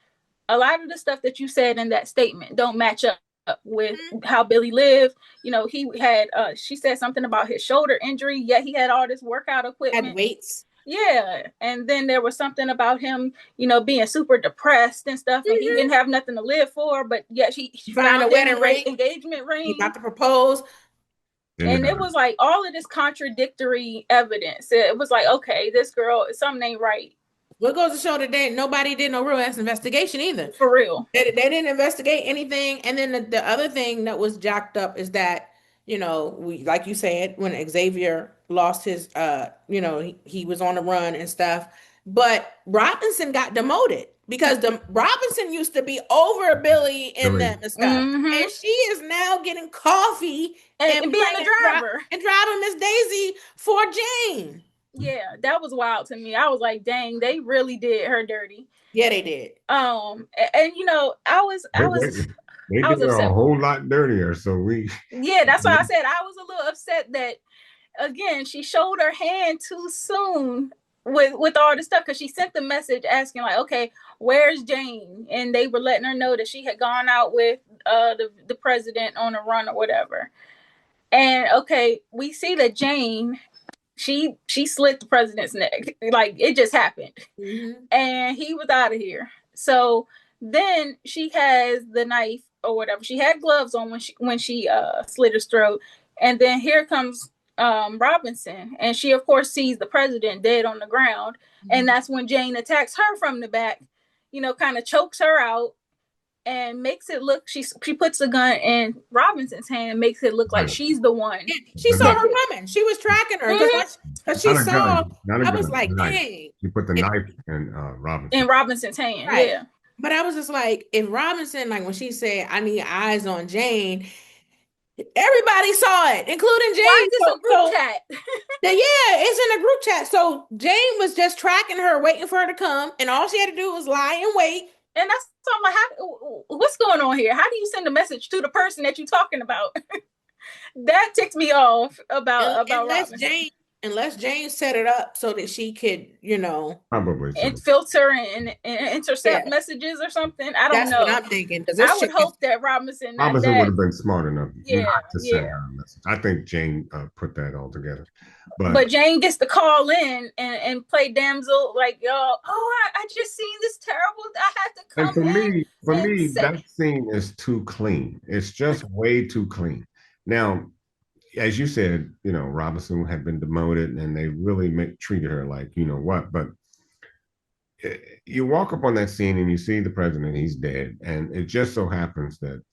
a lot of the stuff that you said in that statement don't match up with how Billy lived. He had, she said something about his shoulder injury, yet he had all this workout equipment. Had weights. Yeah. And then there was something about him, being super depressed and stuff, and he didn't have nothing to live for, but yet she found a wedding ring, engagement ring. He about to propose. And it was like all of this contradictory evidence. It was like, okay, this girl, something ain't right. What goes to show that nobody did no real ass investigation either. For real. They didn't investigate anything. And then the other thing that was jacked up is that, we, like you said, when Xavier lost his, he was on the run and stuff. But Robinson got demoted because Robinson used to be over Billy and them and stuff. Mm-hmm. And she is now getting coffee and being a driver and driving Miss Daisy for Jane. Yeah, that was wild to me. I was like, dang, they really did her dirty. Yeah, they did. And I was they did her a whole lot dirtier. So that's why I said I was a little upset that, again, she showed her hand too soon with all this stuff, because she sent the message asking like, okay, where's Jane? And they were letting her know that she had gone out with the president on a run or whatever. And okay, we see that Jane, she slit the president's neck. Like, it just happened. Mm-hmm. And he was out of here. So then she has the knife or whatever. She had gloves on when she slit his throat. And then here comes Robinson, and she of course sees the president dead on the ground. Mm-hmm. And that's when Jane attacks her from the back, kind of chokes her out and makes it look, she puts the gun in Robinson's hand, makes it look like she's the one. Yeah, she saw her coming. She was tracking her because she saw. I was like, dang. She put the knife in Robinson's hand. Right. Yeah. But I was just like, if Robinson, like when she said, I need eyes on Jane, everybody saw it, including Jane. Why is this a group chat? Yeah, it's in a group chat. So Jane was just tracking her, waiting for her to come, and all she had to do was lie and wait. And that's something like, what's going on here? How do you send a message to the person that you're talking about? That ticked me off about Robinson. Unless Jane set it up so that she could, probably and filter and intercept messages or something. I don't know. That's what I'm thinking. I would hope that Robinson would have been smart enough not to send her a message. I think Jane put that all together. But Jane gets to call in and play damsel, like, y'all, I just seen this terrible, I had to come and for me, that scene is too clean. It's just way too clean. Now, as you said, Robinson had been demoted and they really treated her like, what, but you walk up on that scene and you see the president, he's dead. And it just so happens that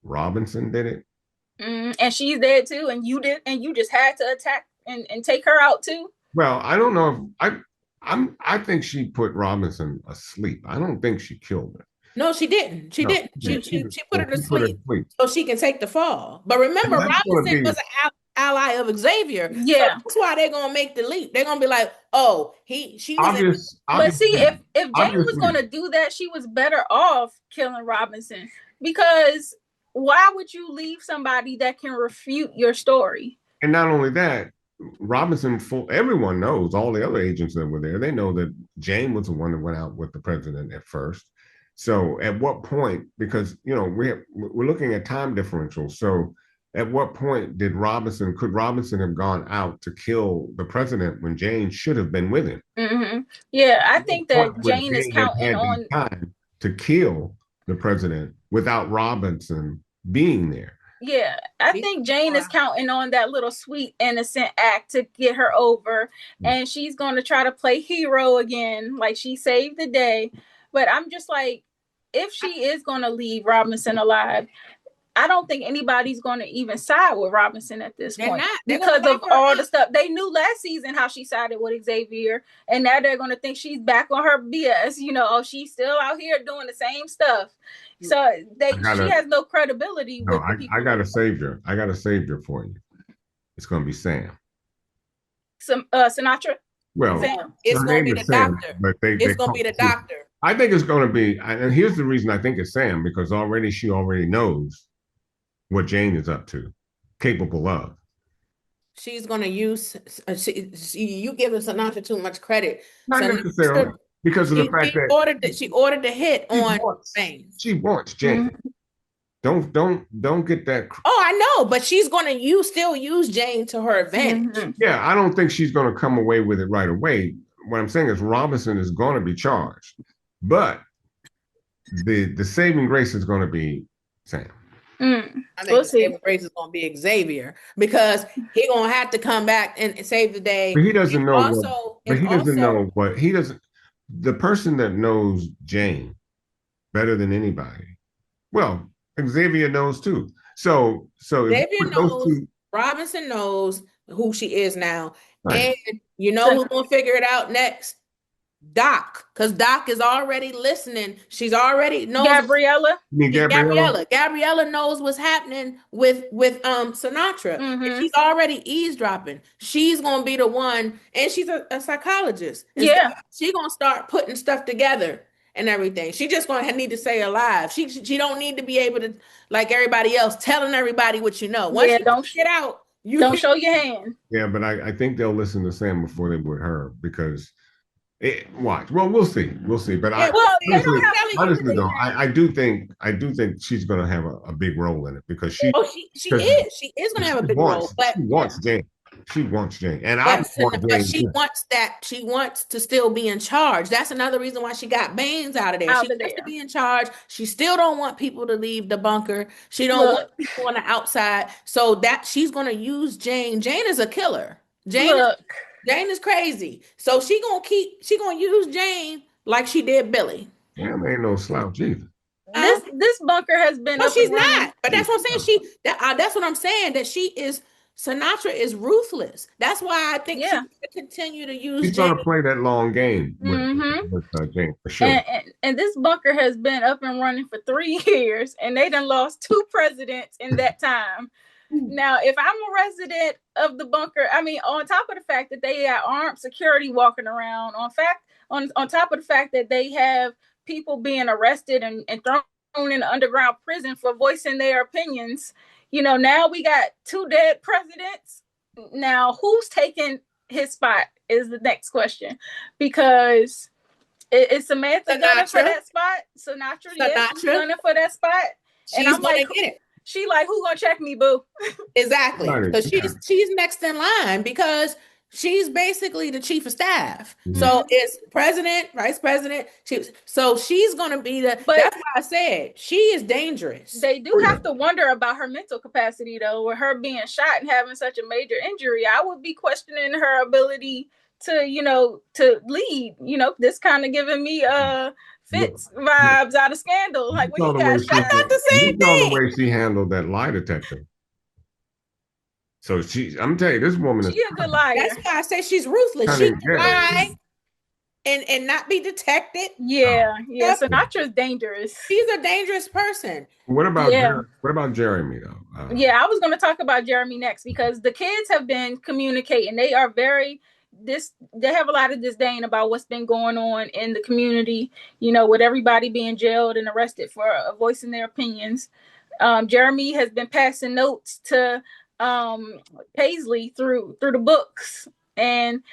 Robinson did it. And she's dead too. And you did, and you just had to attack and take her out too. Well, I don't know if I think she put Robinson asleep. I don't think she killed her. No, she didn't. She didn't. She put her to sleep so she can take the fall. But remember, Robinson was an ally of Xavier. Yeah. So that's why they're gonna make the leap. They're gonna be like, oh, she was But see, if Jane was gonna do that, she was better off killing Robinson, because why would you leave somebody that can refute your story? And not only that, Robinson, everyone knows, all the other agents that were there, they know that Jane was the one that went out with the president at first. So at what point, because, you know, we're looking at time differentials. So at what point could Robinson have gone out to kill the president when Jane should have been with him? Mm-hmm. Yeah, I think that Jane is counting on time to kill the president without Robinson being there. Yeah, I think Jane is counting on that little sweet, innocent act to get her over. And she's going to try to play hero again, like she saved the day. But I'm just like, if she is going to leave Robinson alive, I don't think anybody's going to even side with Robinson at this point. Because of all the stuff. They knew last season how she sided with Xavier. And now they're going to think she's back on her BS. You know, she's still out here doing the same stuff. So she has no credibility. No, I got a savior. I got a savior for you. It's going to be Sam. Sinatra? Well, Sam. It's going to be the doctor. It's going to be the doctor. I think it's going to be, and here's the reason I think it's Sam, because she already knows what Jane is up to, capable of. She's going to use, you giving Sinatra too much credit. Not necessarily. Because of the fact that she ordered the hit on Jane. She wants Jane. Mm-hmm. Don't get that. Oh, I know, but she's going to still use Jane to her advantage. Mm-hmm. Yeah, I don't think she's going to come away with it right away. What I'm saying is Robinson is going to be charged, but the saving grace is going to be Sam. I think the saving grace is going to be Xavier, because he's going to have to come back and save the day. But he doesn't know. The person that knows Jane better than anybody, well, Xavier knows too. So Xavier knows, Robinson knows who she is now. Right. And you know who's going to figure it out next? Doc, because Doc is already listening. She's already knows. Gabriella knows what's happening with Sinatra. Mm-hmm. And she's already eavesdropping. She's gonna be the one, and she's a psychologist. She's gonna start putting stuff together and everything. She just gonna need to stay alive. She don't need to be able to, like everybody else, telling everybody what you know. Once you don't get out, you don't show your hand. Yeah, but I think they'll listen to Sam before they would her, because watch. Well, we'll see. But honestly, though, I do think she's going to have a big role in it, because she is going to have a big role. But she wants Jane. She wants Jane, and she wants to still be in charge. That's another reason why she got Baines out of there. She wants to be in charge. She still don't want people to leave the bunker. She don't want people on the outside. So that she's going to use Jane. Jane is a killer. Jane is crazy. So she gonna use Jane like she did Billy. Damn, ain't no slouch either. This bunker has been. No, she's not. But that's what I'm saying. That's what I'm saying. That Sinatra is ruthless. That's why I think she's gonna continue to use. She's gonna play that long game with Jane, for sure. And this bunker has been up and running for 3 years, and they done lost 2 presidents in that time. Now, if I'm a resident of the bunker, I mean, on top of the fact that they have armed security walking around, on top of the fact that they have people being arrested and thrown in an underground prison for voicing their opinions, you know, now we got 2 dead presidents. Now, who's taking his spot is the next question, because is Samantha gunning for that spot? Sinatra, yes, gunning for that spot, and I'm like, get it. She like, who gonna check me, boo? Exactly. Because she's next in line, because she's basically the chief of staff. Mm-hmm. So it's president, vice president. So she's gonna be that's why I said she is dangerous. They do have to wonder about her mental capacity, though, with her being shot and having such a major injury. I would be questioning her ability to lead. You know, this kind of giving me Fitz vibes out of Scandal. Like, when you guys shot out the same thing. The way she handled that lie detector. So I'm telling you, this woman is a good liar. That's why I say she's ruthless. She can lie and not be detected. Yeah. Yep. Sinatra's dangerous. He's a dangerous person. What about Jeremy though? Yeah, I was going to talk about Jeremy next because the kids have been communicating. They are very they have a lot of disdain about what's been going on in the community, with everybody being jailed and arrested for voicing their opinions. Jeremy has been passing notes to Paisley through the books, and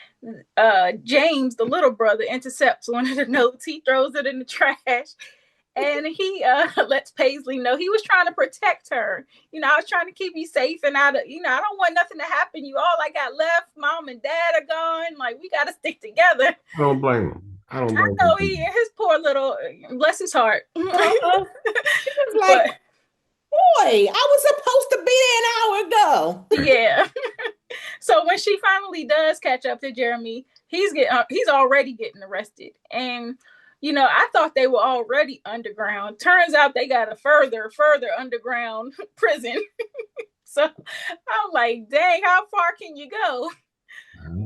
James, the little brother, intercepts one of the notes. He throws it in the trash, and he lets Paisley know he was trying to protect her. I was trying to keep you safe and out of, I don't want nothing to happen. You all I got left, mom and dad are gone. Like, we got to stick together. I don't blame him. I know his poor little, bless his heart. It's like, boy, I was supposed to be there an hour ago. Yeah. So when she finally does catch up to Jeremy, he's already getting arrested. And I thought they were already underground. Turns out they got a further underground prison. So I'm like, dang, how far can you go?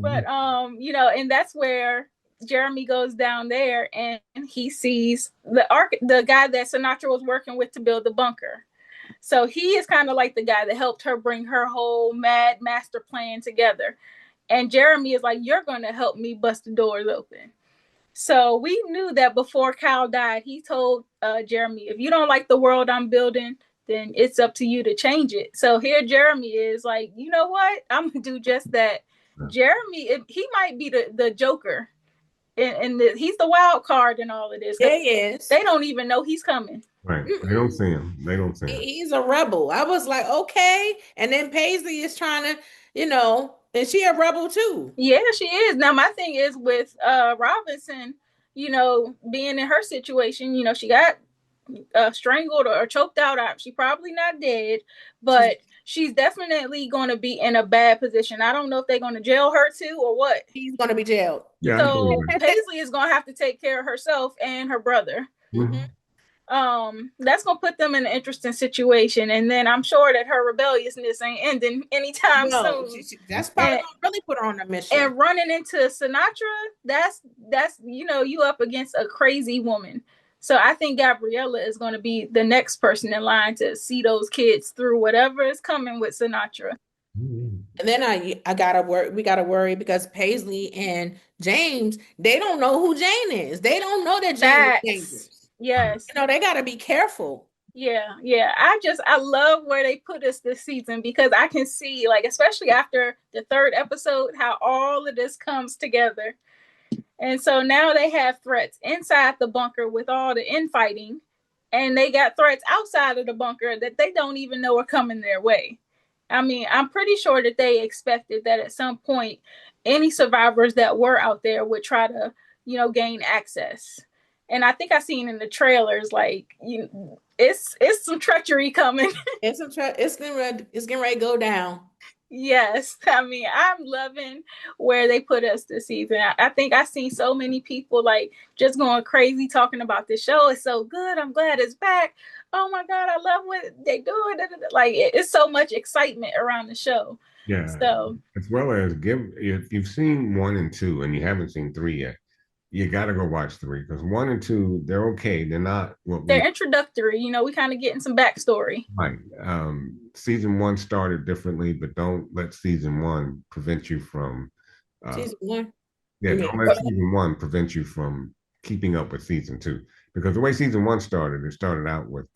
But and that's where Jeremy goes down there and he sees the guy that Sinatra was working with to build the bunker. So he is kind of like the guy that helped her bring her whole mad master plan together. And Jeremy is like, you're going to help me bust the doors open. So we knew that before Kyle died, he told Jeremy, if you don't like the world I'm building, then it's up to you to change it. So here Jeremy is like, you know what? I'm going to do just that. Jeremy, he might be the Joker. And he's the wild card in all of this. Yeah, he is. They don't even know he's coming. Right. They don't see him. He's a rebel. I was like, okay. And then Paisley is trying to, and she a rebel too. Yeah, she is. Now, my thing is with Robinson, being in her situation, she got strangled or choked out. She's probably not dead, but she's definitely going to be in a bad position. I don't know if they're going to jail her too or what. She's going to be jailed. Yeah. So Paisley is going to have to take care of herself and her brother. Mm-hmm. That's gonna put them in an interesting situation, and then I'm sure that her rebelliousness ain't ending anytime soon. That's probably gonna really put her on a mission. And running into Sinatra, that's you up against a crazy woman. So I think Gabriella is going to be the next person in line to see those kids through whatever is coming with Sinatra. And then I gotta worry. We gotta worry because Paisley and James, they don't know who Jane is. They don't know that Jane is dangerous. Yes. They got to be careful. Yeah. I love where they put us this season because I can see, like, especially after the third episode, how all of this comes together. And so now they have threats inside the bunker with all the infighting, and they got threats outside of the bunker that they don't even know are coming their way. I mean, I'm pretty sure that they expected that at some point, any survivors that were out there would try to, gain access. And I think I seen in the trailers, like, it's some treachery coming. It's getting ready to go down. Yes. I mean, I'm loving where they put us this season. I think I've seen so many people like just going crazy talking about this show. It's so good. I'm glad it's back. Oh my God, I love what they do. Like, it's so much excitement around the show. Yeah. So as well as if you've seen 1 and 2 and you haven't seen 3 yet, you got to go watch 3 because 1 and 2, they're okay. They're not they're introductory. We kind of getting some backstory. Right. Season 1 started differently, but don't let season 1 prevent you from season 1. Yeah, don't let season 1 prevent you from keeping up with season 2 because the way season 1 started, it started out with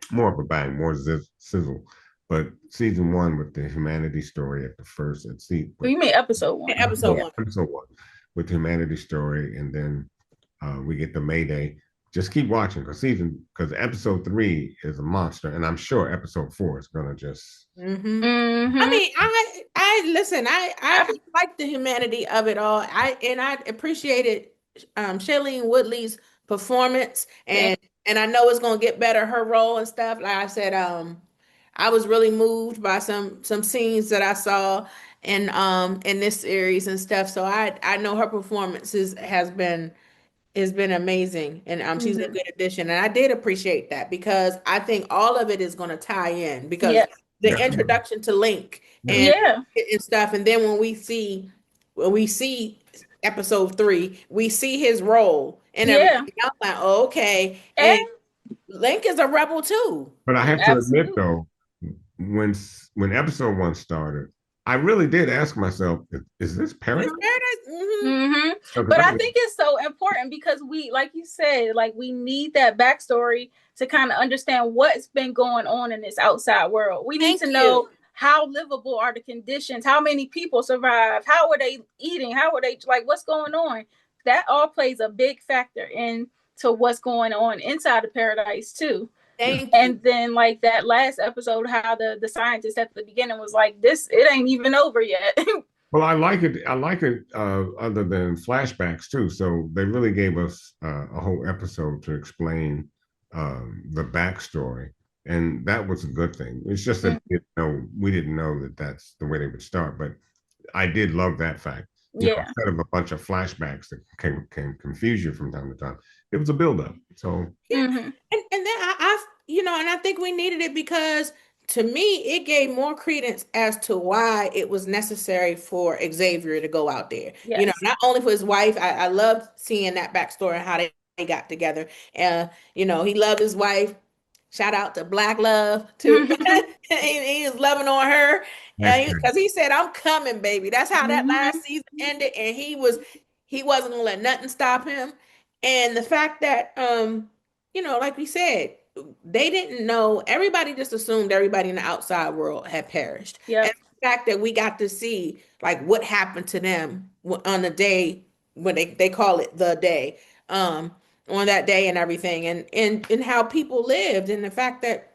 more of a bang, more sizzle. But season 1 with the humanity story at the first, you mean episode 1? Episode 1. Episode 1 with the humanity story, and then we get the Mayday. Just keep watching because episode 3 is a monster, and I'm sure episode 4 is gonna just. Mm-hmm. Mm-hmm. I mean, I listen. I like the humanity of it all. I appreciated Shailene Woodley's performance, and I know it's gonna get better her role and stuff. Like I said, I was really moved by some scenes that I saw in this series and stuff. So I know her performance has been amazing, and she's a good addition. And I did appreciate that because I think all of it is going to tie in because the introduction to Link and stuff, and then when we see episode 3, we see his role and everything. I'm like, okay. And Link is a rebel too. But I have to admit though, when episode 1 started, I really did ask myself, is this paradise? But I think it's so important because we, like you said, like we need that backstory to kind of understand what's been going on in this outside world. We need to know how livable are the conditions, how many people survive, how are they eating, how are they, like, what's going on. That all plays a big factor into what's going on inside of paradise too. And then like that last episode, how the scientist at the beginning was like, it ain't even over yet. Well, I like it other than flashbacks too. So they really gave us a whole episode to explain the backstory, and that was a good thing. It's just that we didn't know that that's the way they would start, but I did love that fact. You know, instead of a bunch of flashbacks that can confuse you from time to time, it was a buildup. So and then and I think we needed it because to me it gave more credence as to why it was necessary for Xavier to go out there. You know, not only for his wife. I loved seeing that backstory, how they got together. You know, he loved his wife. Shout out to Black Love too. he was loving on her because he said, "I'm coming, baby." That's how that last season ended, and he wasn't gonna let nothing stop him. And the fact that like we said, they didn't know. Everybody just assumed everybody in the outside world had perished. And the fact that we got to see like what happened to them on the day when they call it the day. On that day and everything, and how people lived, and the fact that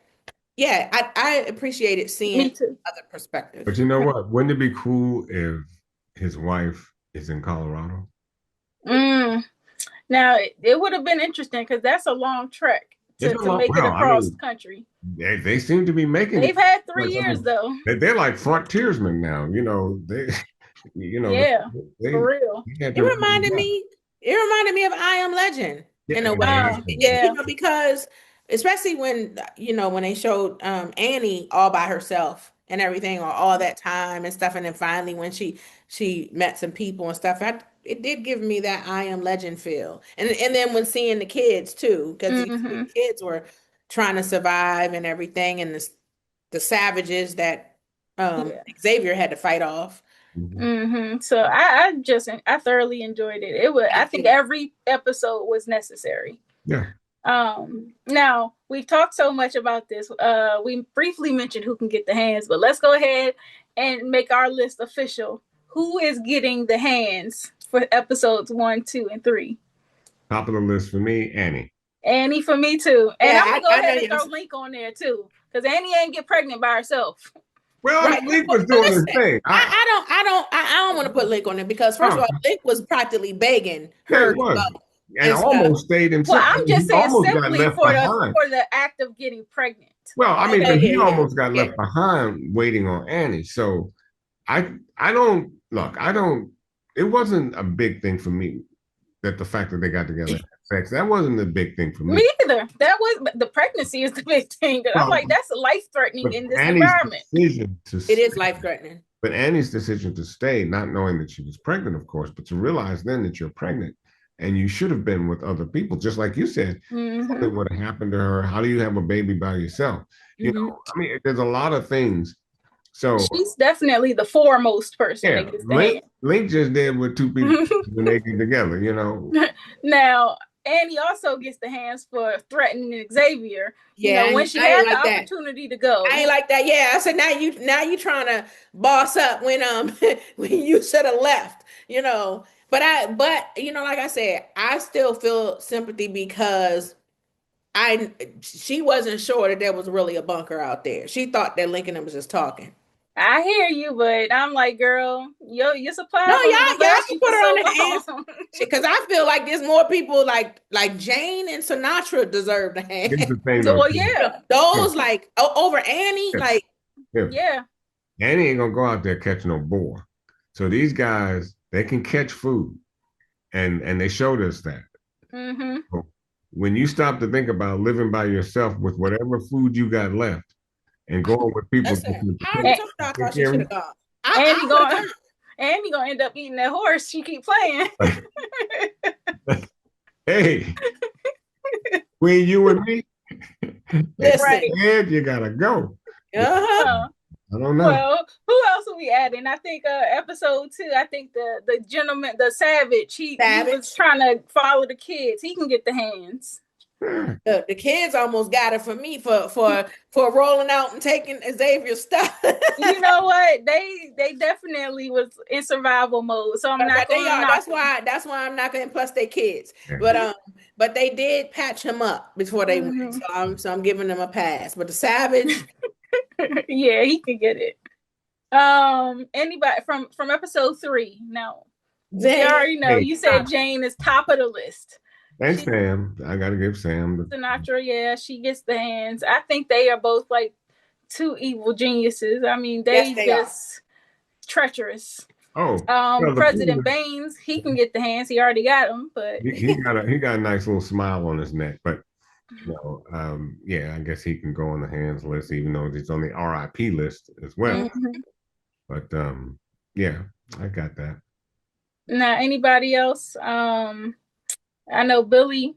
I appreciated seeing other perspectives. But you know what? Wouldn't it be cool if his wife is in Colorado? Now it would have been interesting because that's a long trek to make it across country. They seem to be making. They've had 3 years though. They're like frontiersmen now. You know for real. It reminded me of I Am Legend. In a way, because especially when they showed Annie all by herself and everything, or all that time and stuff, and then finally when she met some people and stuff, it did give me that I Am Legend feel, and then when seeing the kids too, because the kids were trying to survive and everything, and the savages that Xavier had to fight off. So I thoroughly enjoyed it. I think every episode was necessary. Now we've talked so much about this. We briefly mentioned who can get the hands, but let's go ahead and make our list official. Who is getting the hands for episodes 1, 2, and 3? Top of the list for me, Annie. Annie for me too. And I'm gonna go ahead and throw Link on there too, because Annie ain't get pregnant by herself. Well, Link was doing his thing. I don't want to put Link on it because first of all, Link was practically begging her. And almost stayed himself. Well, I'm just saying simply for the act of getting pregnant. Well, I mean, he almost got left behind waiting on Annie. So I don't, it wasn't a big thing for me that the fact that they got together and had sex, that wasn't the big thing for me. Me either. The pregnancy is the big thing. I'm like, that's life-threatening in this environment. It is life-threatening. But Annie's decision to stay, not knowing that she was pregnant, of course, but to realize then that you're pregnant and you should have been with other people, just like you said, something would have happened to her. How do you have a baby by yourself? You know, I mean, there's a lot of things. So she's definitely the foremost person. Yeah, Link just did what two people when they get together, you know. Now, Annie also gets the hands for threatening Xavier. Yeah, when she had the opportunity to go. I ain't like that. Yeah, I said now you trying to boss up when when you should have left. You know, but like I said, I still feel sympathy because she wasn't sure that there was really a bunker out there. She thought that Lincoln was just talking. I hear you, but I'm like, girl, your supply. No, y'all can put her on the hands because I feel like there's more people like Jane and Sinatra deserve the hand. Those like over Annie, Annie ain't gonna go out there catch no boar. So these guys, they can catch food, and they showed us that. So when you stop to think about living by yourself with whatever food you got left. And going with people. And he gonna end up eating that horse. She keep playing. Hey, between you and me, Listen. Right. and you gotta go. Uh-huh. I don't know. Well, who else are we adding? I think episode 2. I think the gentleman, the savage, he was trying to follow the kids. He can get the hands. The kids almost got it for me for rolling out and taking Xavier's stuff. You know what? They definitely was in survival mode. So I'm not going to. That's why I'm not going to plus their kids. Yeah. But they did patch him up before they went. So I'm giving them a pass. But the savage, yeah, he can get it. Anybody from episode 3? No. You already know. You said Jane is top of the list. And Sam, I gotta give Sam Sinatra. Yeah, she gets the hands. I think they are both like 2 evil geniuses. I mean, they just treacherous. President Baines, he can get the hands. He already got them, but he got a nice little smile on his neck. But yeah, I guess he can go on the hands list, even though he's on the RIP list as well. But yeah, I got that. Now, anybody else? I know Billy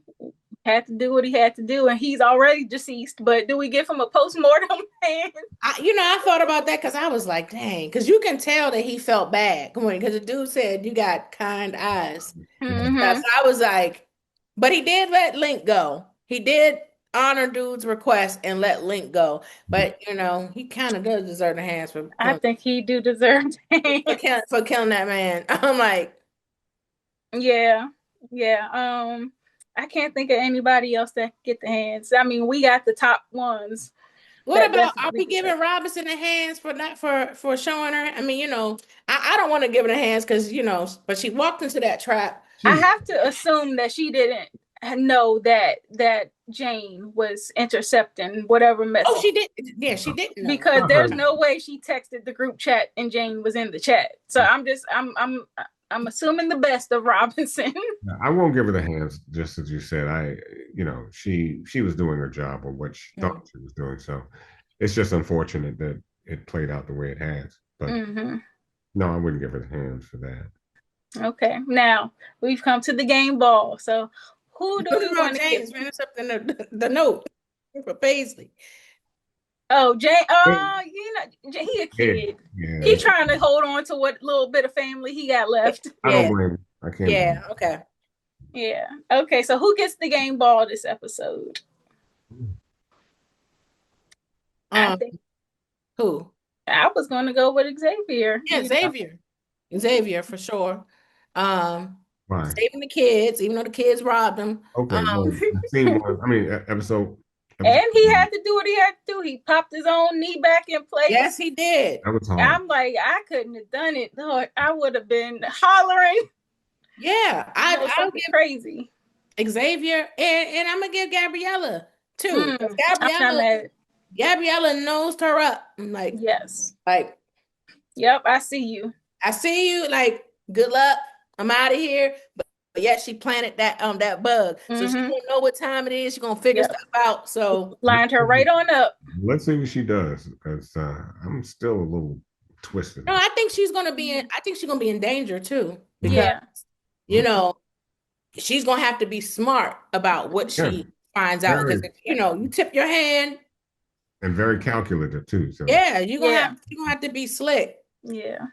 had to do what he had to do, and he's already deceased. But do we give him a post-mortem hand? I thought about that because I was like, dang, because you can tell that he felt bad. Come on, because the dude said you got kind eyes. So I was like, but he did let Link go. He did honor dude's request and let Link go. But he kind of does deserve the hands for. I think he do deserve hands for killing that man. I'm like, yeah. I can't think of anybody else that get the hands. I mean, we got the top ones. What about, are we giving Robinson the hands for showing her? I mean, I don't want to give her the hands because, but she walked into that trap. I have to assume that she didn't know that Jane was intercepting whatever message. Oh, she did. Yeah, she didn't know. Because there's no way she texted the group chat and Jane was in the chat. So I'm assuming the best of Robinson. I won't give her the hands, just as you said. She was doing her job or what she thought she was doing. So it's just unfortunate that it played out the way it has. But no, I wouldn't give her the hands for that. Okay, now we've come to the game ball. So who do we want to James intercepting the note for Paisley? Oh, Jane. Oh, he a kid. Yeah. He trying to hold on to what little bit of family he got left. I don't blame him. I can't. Yeah. Okay. Yeah. Okay. So who gets the game ball this episode? I think who? I was going to go with Xavier. Yeah, Xavier for sure. Saving the kids, even though the kids robbed him. Okay. Episode. And he had to do what he had to do. He popped his own knee back in place. Yes, he did. That was hard. I'm like, I couldn't have done it. Lord, I would have been hollering. Yeah, I'll give crazy. Xavier, and I'm gonna give Gabriella too. Gabriella nosed her up. I'm like, yes, like, yep, I see you. Like, good luck. I'm out of here. But yet she planted that bug. So she won't know what time it is. She's gonna figure stuff out. So lined her right on up. Let's see what she does, because I'm still a little twisted. No, I think she's gonna be in danger too. Because she's gonna have to be smart about what she finds out. Because you tip your hand. And very calculative too. So you're gonna have to be slick. Yeah.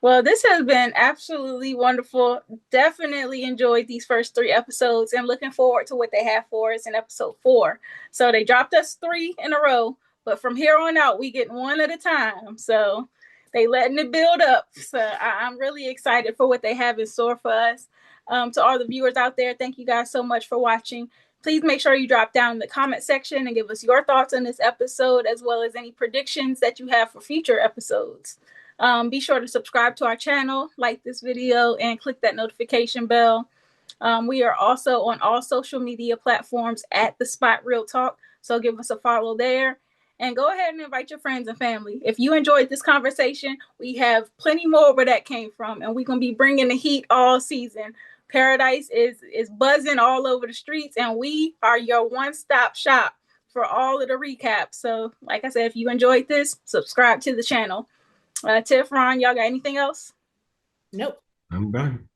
Well, this has been absolutely wonderful. Definitely enjoyed these first 3 episodes and looking forward to what they have for us in episode 4. So they dropped us 3 in a row, but from here on out, we get 1 at a time. So they letting it build up. So I'm really excited for what they have in store for us. To all the viewers out there, thank you guys so much for watching. Please make sure you drop down in the comment section and give us your thoughts on this episode, as well as any predictions that you have for future episodes. Be sure to subscribe to our channel, like this video, and click that notification bell. We are also on all social media platforms at The Spot Real Talk, so give us a follow there. And go ahead and invite your friends and family. If you enjoyed this conversation, we have plenty more where that came from, and we're going to be bringing the heat all season. Paradise is buzzing all over the streets, and we are your one-stop shop for all of the recaps. So, like I said, if you enjoyed this, subscribe to the channel. Tiff, Ron, y'all got anything else? Nope. I'm done.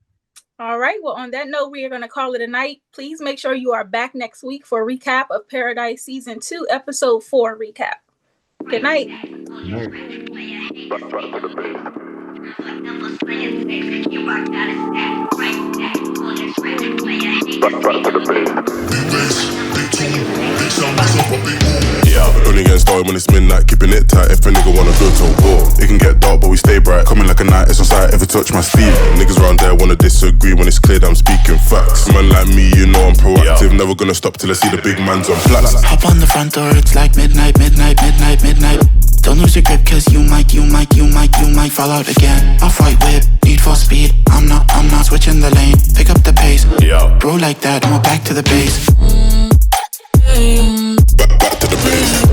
All right. Well, on that note, we are going to call it a night. Please make sure you are back next week for a recap of Paradise Season 2, Episode 4 recap. Good night. Good Yeah, only getting started when it's midnight, keeping it tight. If a nigga wanna go to war, it can get dark, but we stay bright. Coming like a night, it's on sight. Ever touch my sleeve? Niggas around there wanna disagree when it's clear that I'm speaking facts. Man like me, you know I'm proactive. Never gonna stop till I see the big man's on flats. Hop on the front door, it's like midnight. Don't lose your grip, cause you might fall out again. Off-white whip, need for speed. I'm not switching the lane. Pick up the pace, bro like that, and we're back to the base. Back to the base.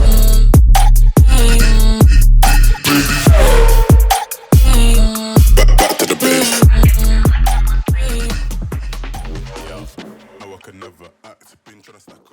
Back to the base. How I can never act, been trying to stack up.